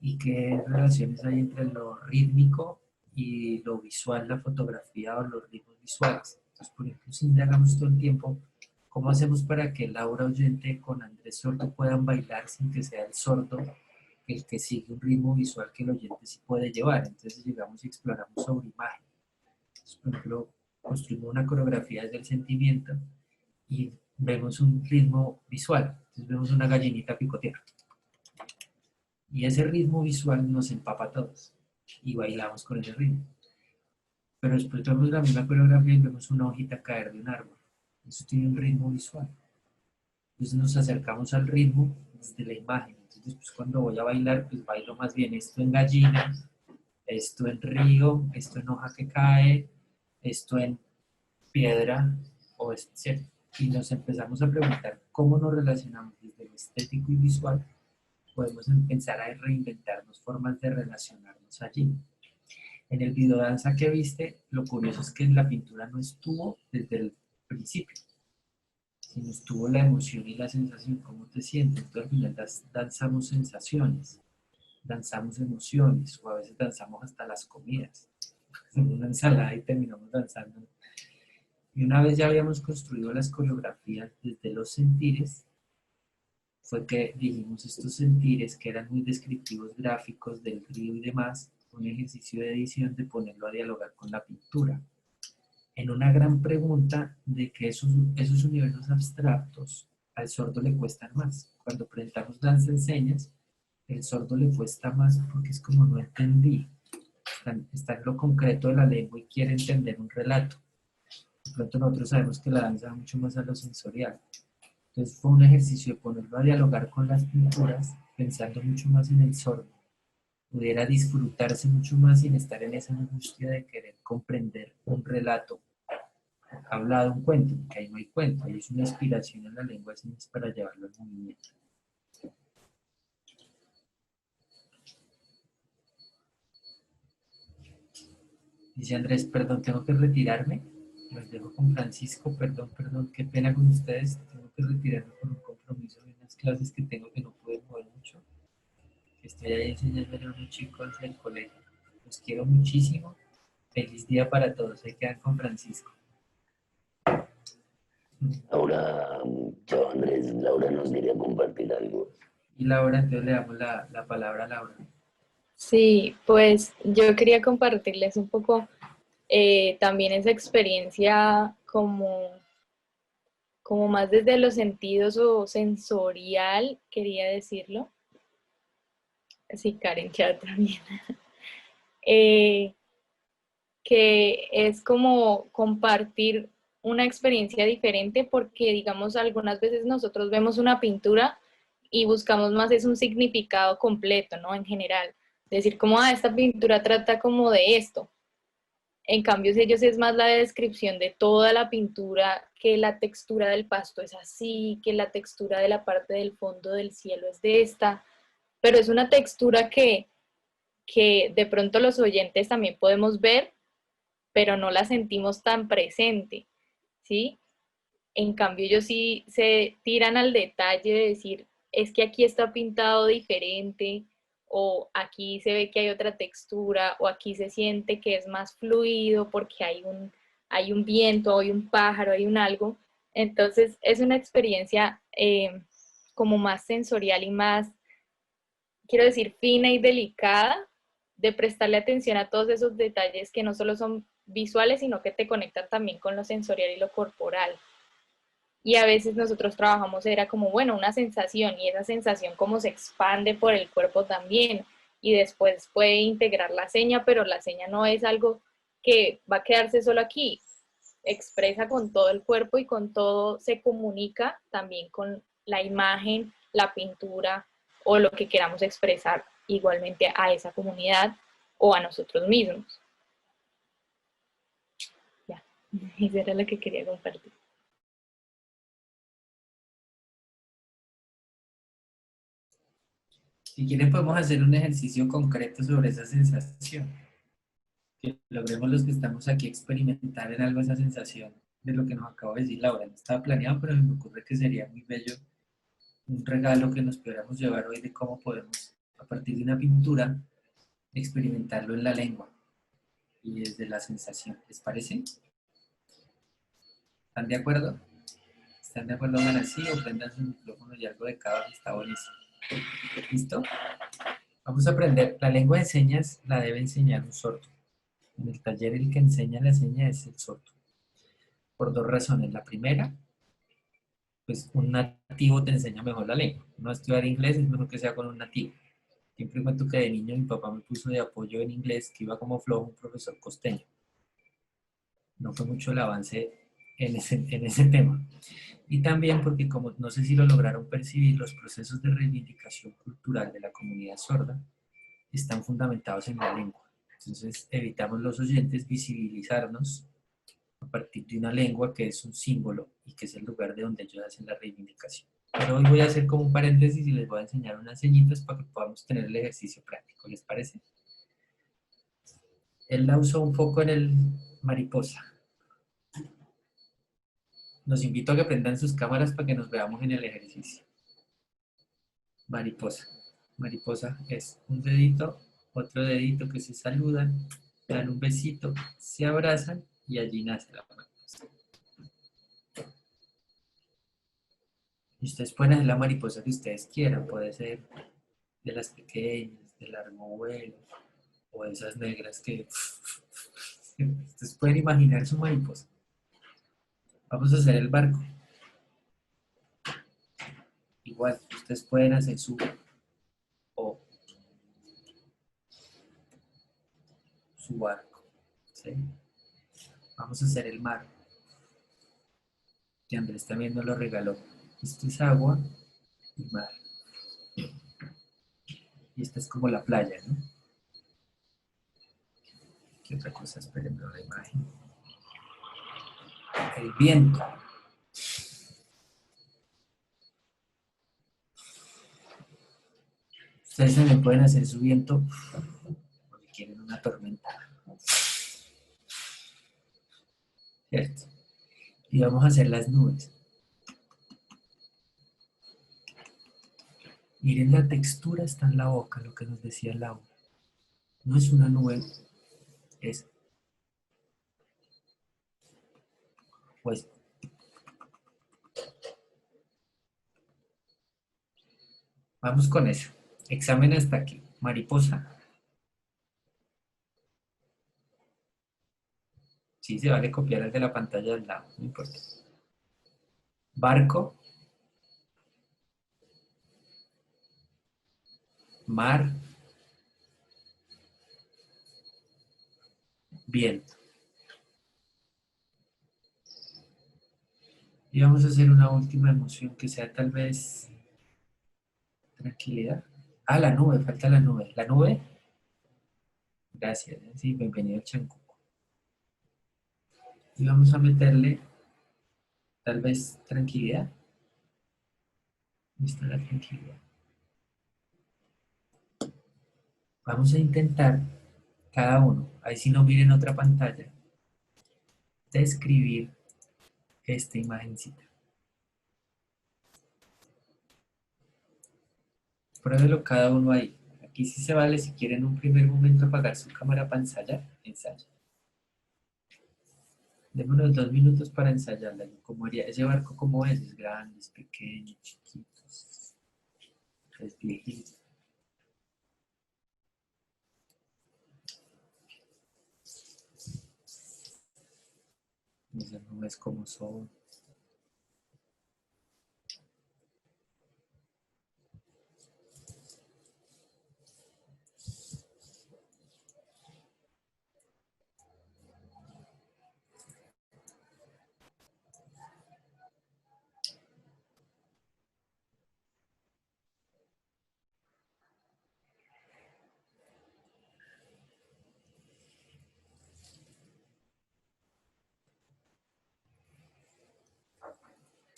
y qué relaciones hay entre lo rítmico y lo visual, la fotografía o los ritmos visuales. Entonces, por ejemplo, si indagamos todo el tiempo, ¿cómo hacemos para que Laura oyente con Andrés sordo puedan bailar sin que sea el sordo el que sigue un ritmo visual que el oyente sí puede llevar? Entonces llegamos y exploramos sobre imagen. Entonces, por ejemplo, construimos una coreografía desde el sentimiento y vemos un ritmo visual. Entonces vemos una gallinita picotear. Y ese ritmo visual nos empapa a todos y bailamos con ese ritmo. Pero después vemos la misma coreografía y vemos una hojita caer de un árbol. Eso tiene un ritmo visual. Entonces nos acercamos al ritmo desde la imagen. Entonces pues cuando voy a bailar, pues bailo más bien esto en gallina, esto en río, esto en hoja que cae, esto en piedra, o ¿cierto? Y nos empezamos a preguntar cómo nos relacionamos desde lo estético y visual. Podemos empezar a reinventarnos formas de relacionarnos allí. En el videodanza que viste, lo curioso es que la pintura no estuvo desde el principio, sino estuvo la emoción y la sensación, cómo te sientes. Entonces al final danzamos sensaciones, danzamos emociones, o a veces danzamos hasta las comidas. Hacemos una ensalada y terminamos danzando. Y una vez ya habíamos construido las coreografías desde los sentires, fue que dijimos estos sentires que eran muy descriptivos gráficos del río y demás, un ejercicio de edición de ponerlo a dialogar con la pintura. En una gran pregunta de que esos universos abstractos al sordo le cuestan más. Cuando presentamos danza en señas, el sordo le cuesta más porque es como no entendí. está en lo concreto de la lengua y quiere entender un relato. De pronto nosotros sabemos que la danza va mucho más a lo sensorial. Entonces fue un ejercicio de ponerlo a dialogar con las pinturas, pensando mucho más en el sordo. Pudiera disfrutarse mucho más sin estar en esa angustia de querer comprender un relato hablado, un cuento, porque ahí no hay cuento, ahí es una inspiración en la lengua, es para llevarlo al movimiento. Dice Andrés, perdón, tengo que retirarme. Los dejo con Francisco, perdón, qué pena con ustedes. Tengo que retirarme por un compromiso de unas clases que tengo que no pude mover mucho. Estoy ahí enseñando a unos chicos del colegio. Los quiero muchísimo. Feliz día para todos. Ahí quedan con Francisco. Ahora, chao Andrés, Laura nos quería compartir algo. Y Laura, entonces le damos la palabra a Laura. Sí, pues yo quería compartirles un poco también esa experiencia como más desde los sentidos o sensorial, quería decirlo. Sí, Karen, ya también. Que es como compartir una experiencia diferente porque, digamos, algunas veces nosotros vemos una pintura y buscamos más es un significado completo, ¿no? En general. Decir como, esta pintura trata como de esto. En cambio, si ellos es más la descripción de toda la pintura, que la textura del pasto es así, que la textura de la parte del fondo del cielo es de esta, pero es una textura que de pronto los oyentes también podemos ver, pero no la sentimos tan presente, ¿sí? En cambio, ellos sí se tiran al detalle de decir, es que aquí está pintado diferente, o aquí se ve que hay otra textura, o aquí se siente que es más fluido porque hay un viento, hay un pájaro, hay un algo. Entonces, es una experiencia como más sensorial y más, quiero decir, fina y delicada, de prestarle atención a todos esos detalles que no solo son visuales, sino que te conectan también con lo sensorial y lo corporal. Y a veces nosotros trabajamos, era como, bueno, una sensación, y esa sensación como se expande por el cuerpo también, y después puede integrar la seña, pero la seña no es algo que va a quedarse solo aquí, expresa con todo el cuerpo y con todo se comunica también con la imagen, la pintura o lo que queramos expresar igualmente a esa comunidad o a nosotros mismos. Ya, eso era lo que quería compartir. Si quieren podemos hacer un ejercicio concreto sobre esa sensación. Que logremos los que estamos aquí experimentar en algo esa sensación de lo que nos acaba de decir Laura. No estaba planeado, pero me ocurre que sería muy bello un regalo que nos pudiéramos llevar hoy de cómo podemos, a partir de una pintura, experimentarlo en la lengua y desde la sensación. ¿Les parece? ¿Están de acuerdo? ¿Están de acuerdo? Hagan así o prendan su micrófono y algo de cada vez está buenísimo. ¿Listo? Vamos a aprender. La lengua de señas la debe enseñar un sordo. En el taller el que enseña la seña es el sordo. Por dos razones. La primera, pues un nativo te enseña mejor la lengua. No estudiar inglés es mejor que sea con un nativo. Siempre cuento que de niño mi papá me puso de apoyo en inglés, que iba como flojo un profesor costeño. No fue mucho el avance en ese tema. Y también porque, como no sé si lo lograron percibir, los procesos de reivindicación cultural de la comunidad sorda están fundamentados en la lengua. Entonces evitamos los oyentes visibilizarnos a partir de una lengua que es un símbolo y que es el lugar de donde ellos hacen la reivindicación. Pero hoy voy a hacer como un paréntesis y les voy a enseñar unas señitas para que podamos tener el ejercicio práctico, ¿les parece? Él la usó un poco en el mariposa. Los invito a que prendan sus cámaras para que nos veamos en el ejercicio. Mariposa. Mariposa es un dedito, otro dedito que se saludan, dan un besito, se abrazan y allí nace la mariposa. Y ustedes pueden hacer la mariposa que ustedes quieran, puede ser de las pequeñas, de largo vuelo, o de esas negras que... Ustedes pueden imaginar su mariposa. Vamos a hacer el barco. Igual, ustedes pueden hacer su O. ¿sí? Vamos a hacer el mar, que Andrés también nos lo regaló. Esto es agua y mar. Y esta es como la playa, ¿no? ¿Qué otra cosa? Esperen la imagen. El viento. Ustedes también pueden hacer su viento porque quieren una tormenta. ¿Cierto? Y vamos a hacer las nubes. Miren la textura, está en la boca, lo que nos decía Laura. No es una nube, es pues. Vamos con eso. Examen hasta aquí. Mariposa. Sí, se vale copiar el de la pantalla del lado, no importa. Barco. Mar. Viento. Y vamos a hacer una última emoción que sea tal vez tranquilidad. Ah, la nube, falta la nube. ¿La nube? Gracias, sí, bienvenido al Chancuco. Y vamos a meterle tal vez tranquilidad. ¿Dónde está la tranquilidad? Vamos a intentar, cada uno, ahí si no miren otra pantalla, describir esta imagencita. Pruébelo cada uno ahí. Aquí sí se vale, si quieren un primer momento apagar su cámara para ensayar, ensayo. Démonos 2 minutos para ensayarla. ¿Cómo haría? Ese barco como es grande, es pequeño, chiquito, es viejito. Esas nubes como son.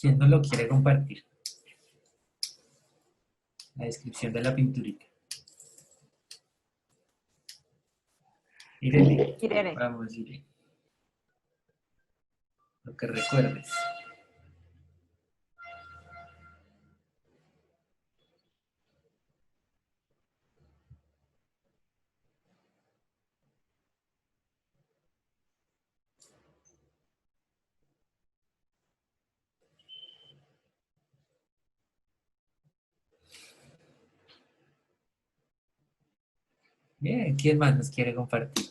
¿Quién no lo quiere compartir? La descripción de la pinturita. Irene. Irene. Vamos, Irene. Lo que recuerdes. Bien, ¿quién más nos quiere compartir?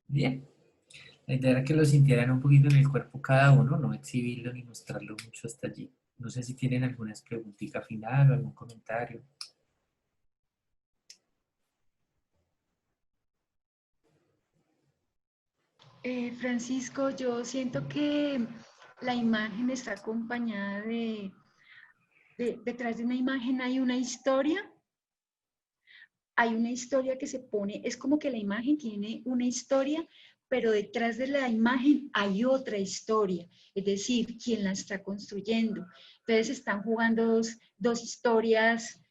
Bien. La idea era que lo sintieran un poquito en el cuerpo cada uno, no exhibirlo ni mostrarlo mucho hasta allí. No sé si tienen alguna preguntita final o algún comentario. Francisco, yo siento que la imagen está acompañada detrás de una imagen hay una historia que se pone, es como que la imagen tiene una historia, pero detrás de la imagen hay otra historia, es decir, quien la está construyendo. Entonces están jugando dos historias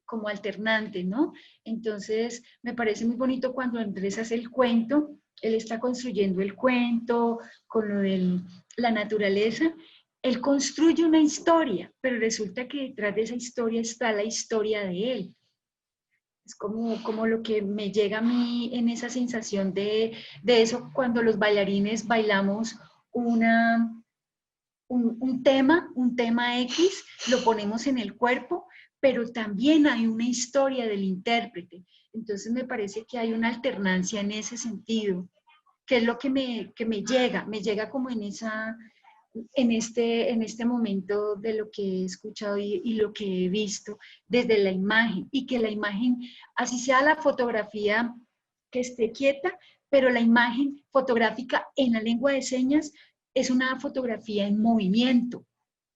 como alternantes, ¿no? Entonces me parece muy bonito cuando Andrés hace el cuento, él está construyendo el cuento con lo de la naturaleza. Él construye una historia, pero resulta que detrás de esa historia está la historia de él. Es como lo que me llega a mí en esa sensación de eso cuando los bailarines bailamos un tema X, lo ponemos en el cuerpo, pero también hay una historia del intérprete. Entonces me parece que hay una alternancia en ese sentido, que es lo que me llega como en esa en este momento de lo que he escuchado y lo que he visto desde la imagen, y que la imagen, así sea la fotografía que esté quieta, pero la imagen fotográfica en la lengua de señas es una fotografía en movimiento,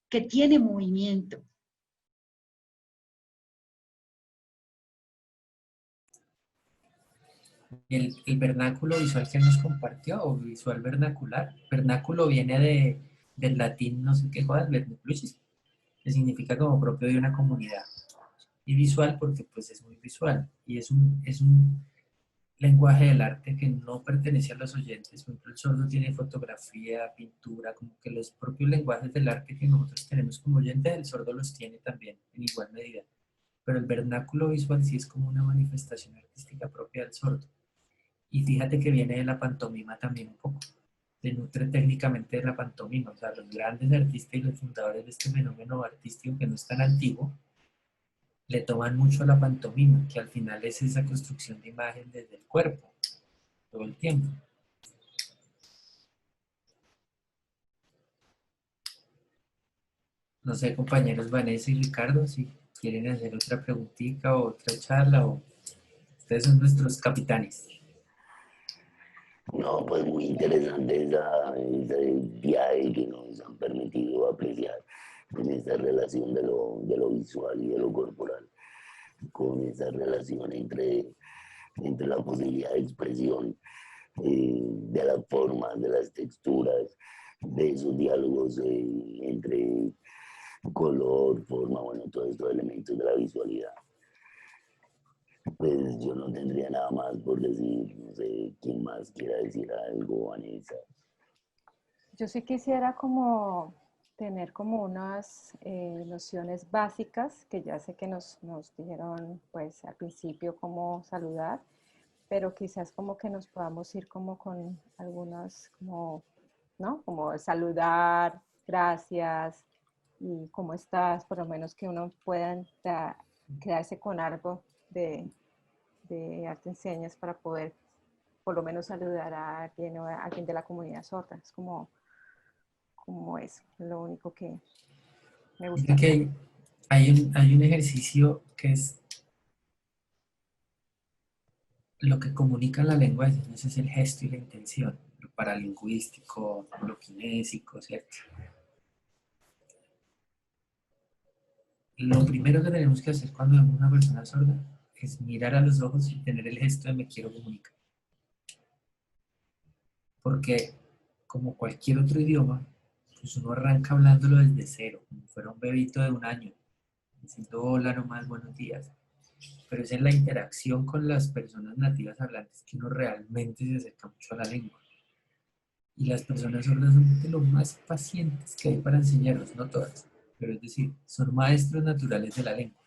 que tiene movimiento. El vernáculo visual que nos compartió, o visual vernacular, vernáculo viene del latín, no sé qué jodas, vernaculusis, que significa como propio de una comunidad. Y visual porque pues es muy visual, y es un lenguaje del arte que no pertenece a los oyentes. Por ejemplo, el sordo tiene fotografía, pintura, como que los propios lenguajes del arte que nosotros tenemos como oyentes, el sordo los tiene también en igual medida. Pero el vernáculo visual sí es como una manifestación artística propia del sordo. Y fíjate que viene de la pantomima también un poco. Se nutre técnicamente de la pantomima. O sea, los grandes artistas y los fundadores de este fenómeno artístico que no es tan antiguo, le toman mucho a la pantomima, que al final es esa construcción de imagen desde el cuerpo, todo el tiempo. No sé, compañeros Vanessa y Ricardo, si quieren hacer otra preguntita o otra charla, o ustedes son nuestros capitanes. No, pues muy interesante ese viaje que nos han permitido apreciar en esta relación de lo visual y de lo corporal, con esa relación entre la posibilidad de expresión, de las formas, de las texturas, de esos diálogos entre color, forma, bueno, todos estos elementos de la visualidad. Pues yo no tendría nada más por decir, no sé quién más quiera decir algo, Vanessa. Yo sí quisiera como tener como unas nociones básicas, que ya sé que nos dijeron pues al principio cómo saludar, pero quizás como que nos podamos ir como con algunas como, ¿no? Como saludar, gracias y cómo estás, por lo menos que uno pueda quedarse con algo de arte en señas para poder por lo menos saludar a alguien o a alguien de la comunidad sorda. Es como eso, lo único que me Dice gustaría. que hay un ejercicio que es lo que comunica la lengua de señas, es el gesto y la intención, lo paralingüístico, lo kinésico, ¿cierto? Lo primero que tenemos que hacer cuando vemos a una persona sorda es mirar a los ojos y tener el gesto de me quiero comunicar. Porque, como cualquier otro idioma, pues uno arranca hablándolo desde cero, como fuera un bebito de un año, diciendo hola nomás, buenos días. Pero es en la interacción con las personas nativas hablantes que uno realmente se acerca mucho a la lengua. Y las personas sordas son de los más pacientes que hay para enseñarlos, no todas, pero es decir, son maestros naturales de la lengua.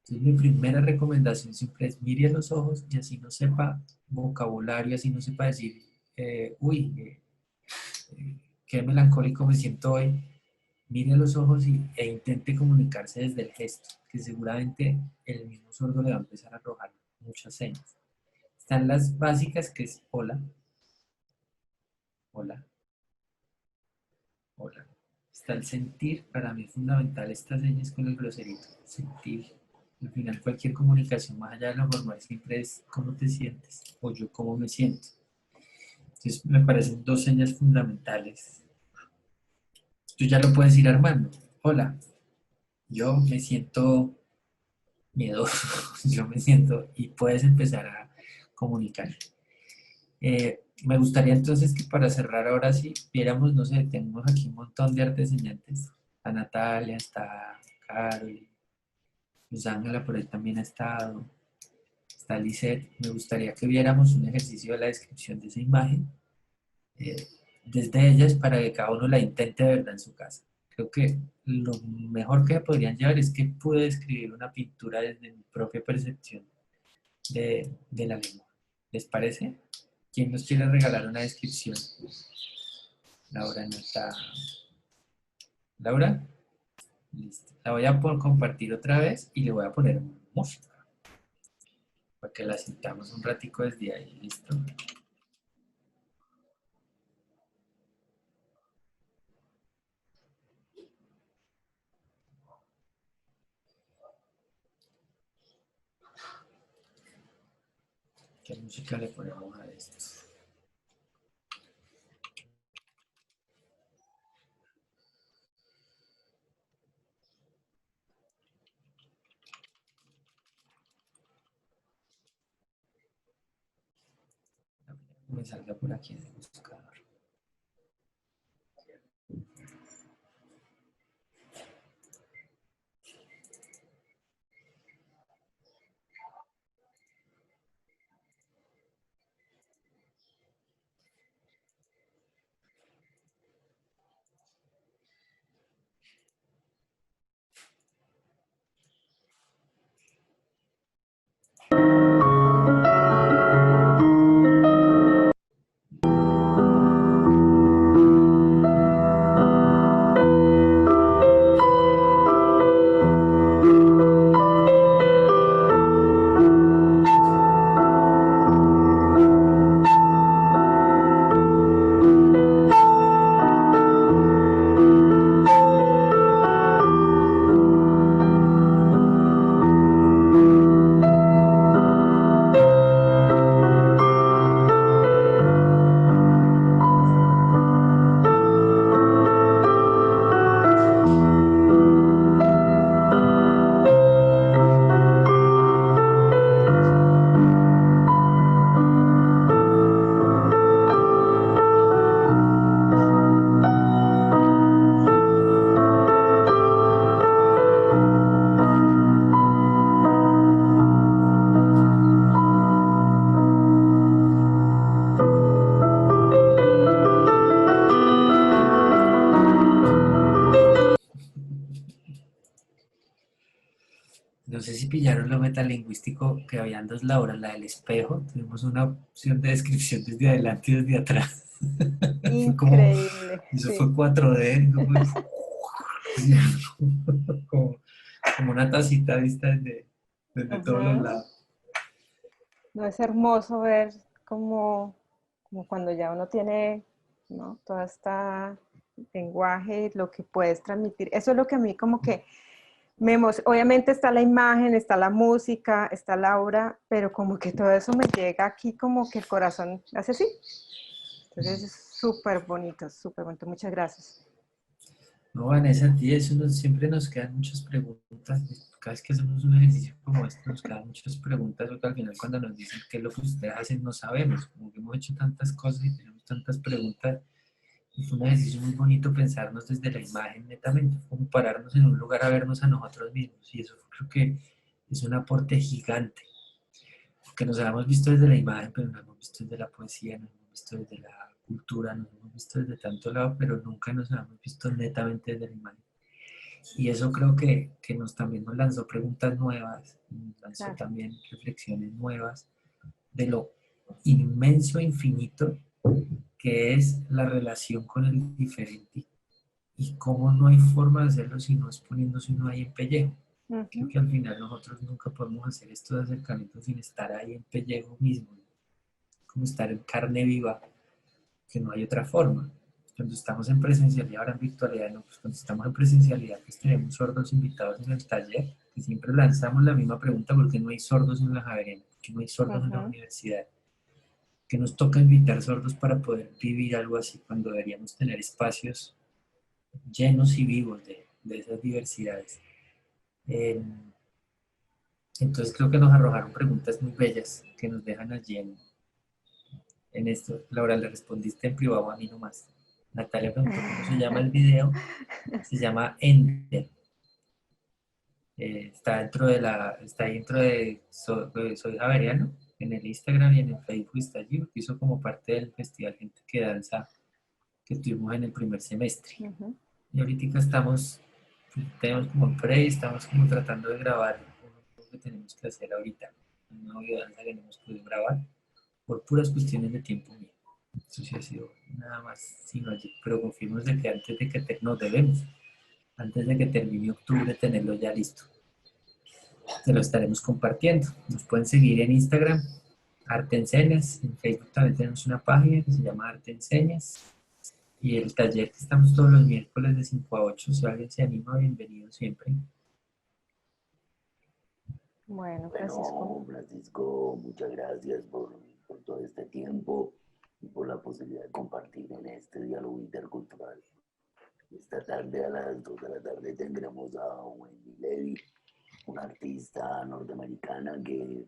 Entonces mi primera recomendación siempre es mire a los ojos y así no sepa vocabulario, así no sepa decir, qué melancólico me siento hoy, mire a los ojos e intente comunicarse desde el gesto, que seguramente el mismo sordo le va a empezar a arrojar muchas señas. Están las básicas, que es hola, hola, hola. Está el sentir, para mí es fundamental estas señas con el groserito, sentir. Al final cualquier comunicación más allá de lo formal siempre es cómo te sientes o yo cómo me siento. Entonces me parecen dos señas fundamentales. Tú ya lo puedes ir armando. Hola, yo me siento miedoso, yo me siento, y puedes empezar a comunicar. Me gustaría entonces que para cerrar ahora sí viéramos, no sé, tenemos aquí un montón de artes enseñantes. Está Natalia, está Carol, Luz Ángela por ahí también ha estado, está Lisette. Me gustaría que viéramos un ejercicio de la descripción de esa imagen desde ellas para que cada uno la intente de verdad en su casa. Creo que lo mejor que podrían llevar es que pude describir una pintura desde mi propia percepción de la lengua. ¿Les parece? ¿Quién nos quiere regalar una descripción? Laura no está. ¿Laura? Listo. La voy a compartir otra vez y le voy a poner música para que la sintamos un ratico desde ahí. ¿Listo? ¿Qué música le ponemos a esto? Me salga por aquí en el buscador. No sé si pillaron lo metalingüístico, que habían dos Lauras, la del espejo, tuvimos una opción de descripción desde adelante y desde atrás. Fue como, Increíble, eso sí. fue 4D, ¿no? como, como una tacita vista desde todos los Ajá. lados. No es hermoso ver como cuando ya uno tiene, ¿no? Todo este lenguaje, lo que puedes transmitir. Eso es lo que a mí como que obviamente está la imagen, está la música, está la obra, pero como que todo eso me llega aquí como que el corazón hace así. Entonces es súper bonito, súper bonito. Muchas gracias. No, Vanessa, a ti eso siempre nos quedan muchas preguntas. Cada vez que hacemos un ejercicio como este nos quedan muchas preguntas, porque al final cuando nos dicen qué es lo que ustedes hacen no sabemos, como que hemos hecho tantas cosas y tenemos tantas preguntas. Y fue un ejercicio muy bonito pensarnos desde la imagen netamente, como pararnos en un lugar a vernos a nosotros mismos. Y eso creo que es un aporte gigante, porque nos habíamos visto desde la imagen, pero nos hemos visto desde la poesía, nos hemos visto desde la cultura, nos hemos visto desde tanto lado, pero nunca nos habíamos visto netamente desde la imagen. Y eso creo que también nos lanzó preguntas nuevas, nos lanzó Claro. también reflexiones nuevas de lo inmenso e infinito que es la relación con el diferente y cómo no hay forma de hacerlo si no es poniéndose uno ahí en pellejo. Creo que al final nosotros nunca podemos hacer estos acercamientos sin estar ahí en pellejo mismo, como estar en carne viva, que no hay otra forma. Cuando estamos en presencialidad, ahora en virtualidad, no, pues cuando estamos en presencialidad, pues tenemos sordos invitados en el taller, que siempre lanzamos la misma pregunta, ¿por qué no hay sordos en la Javeriana? ¿Por qué no hay sordos en la universidad? Que nos toca invitar sordos para poder vivir algo así, cuando deberíamos tener espacios llenos y vivos de esas diversidades. Entonces creo que nos arrojaron preguntas muy bellas que nos dejan allí en esto. Laura, le respondiste en privado a mí nomás. Natalia preguntó cómo se llama el video. Se llama Ender. Está dentro de Soy Javeriano, en el Instagram y en el Facebook está allí, porque hizo como parte del festival Gente que Danza que tuvimos en el primer semestre. Y ahorita tenemos como un pre, estamos como tratando de grabar lo que tenemos que hacer ahorita. Una videodanza que no hemos podido grabar por puras cuestiones de tiempo mío. Eso sí ha sido nada más, sino allí, pero confiemos de que antes de que nos debemos, antes de que termine octubre, tenerlo ya listo. Se lo estaremos compartiendo. Nos pueden seguir en Instagram, Arte Enseñas. En Facebook también tenemos una página que se llama Arte Enseñas. Y el taller que estamos todos los miércoles de 5 a 8, si alguien se anima, bienvenido siempre. Bueno, Francisco. Bueno, Francisco, muchas gracias por todo este tiempo y por la posibilidad de compartir en este diálogo intercultural. Esta tarde a las 2 de la tarde tendremos a Wendy Levy, una artista norteamericana que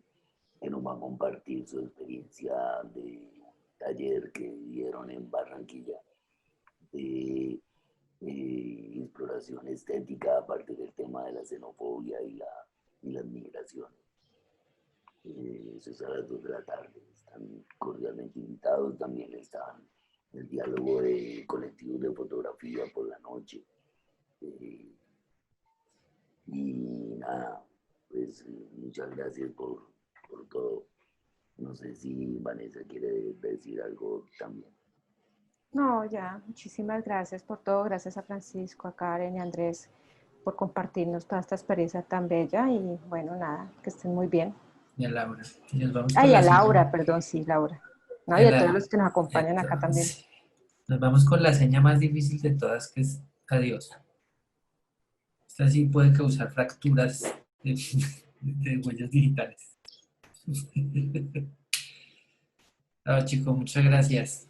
nos va a compartir su experiencia de un taller que dieron en Barranquilla de exploración estética a partir del tema de la xenofobia y las migraciones. Eso es a las 2 de la tarde. Están cordialmente invitados. También están el diálogo de colectivos de fotografía por la noche. Y nada, pues muchas gracias por todo. No sé si Vanessa quiere decir algo también. No, ya, muchísimas gracias por todo. Gracias a Francisco, a Karen y a Andrés por compartirnos toda esta experiencia tan bella. Y bueno, nada, que estén muy bien. Y a Laura. Y nos vamos Ay, con a la Laura, seña. perdón, sí, Laura. No, y a todos los que nos acompañan acá también. Entonces, nos vamos con la seña más difícil de todas, que es adiós. Esta sí puede causar fracturas de huellas digitales. Chao, chicos, muchas gracias.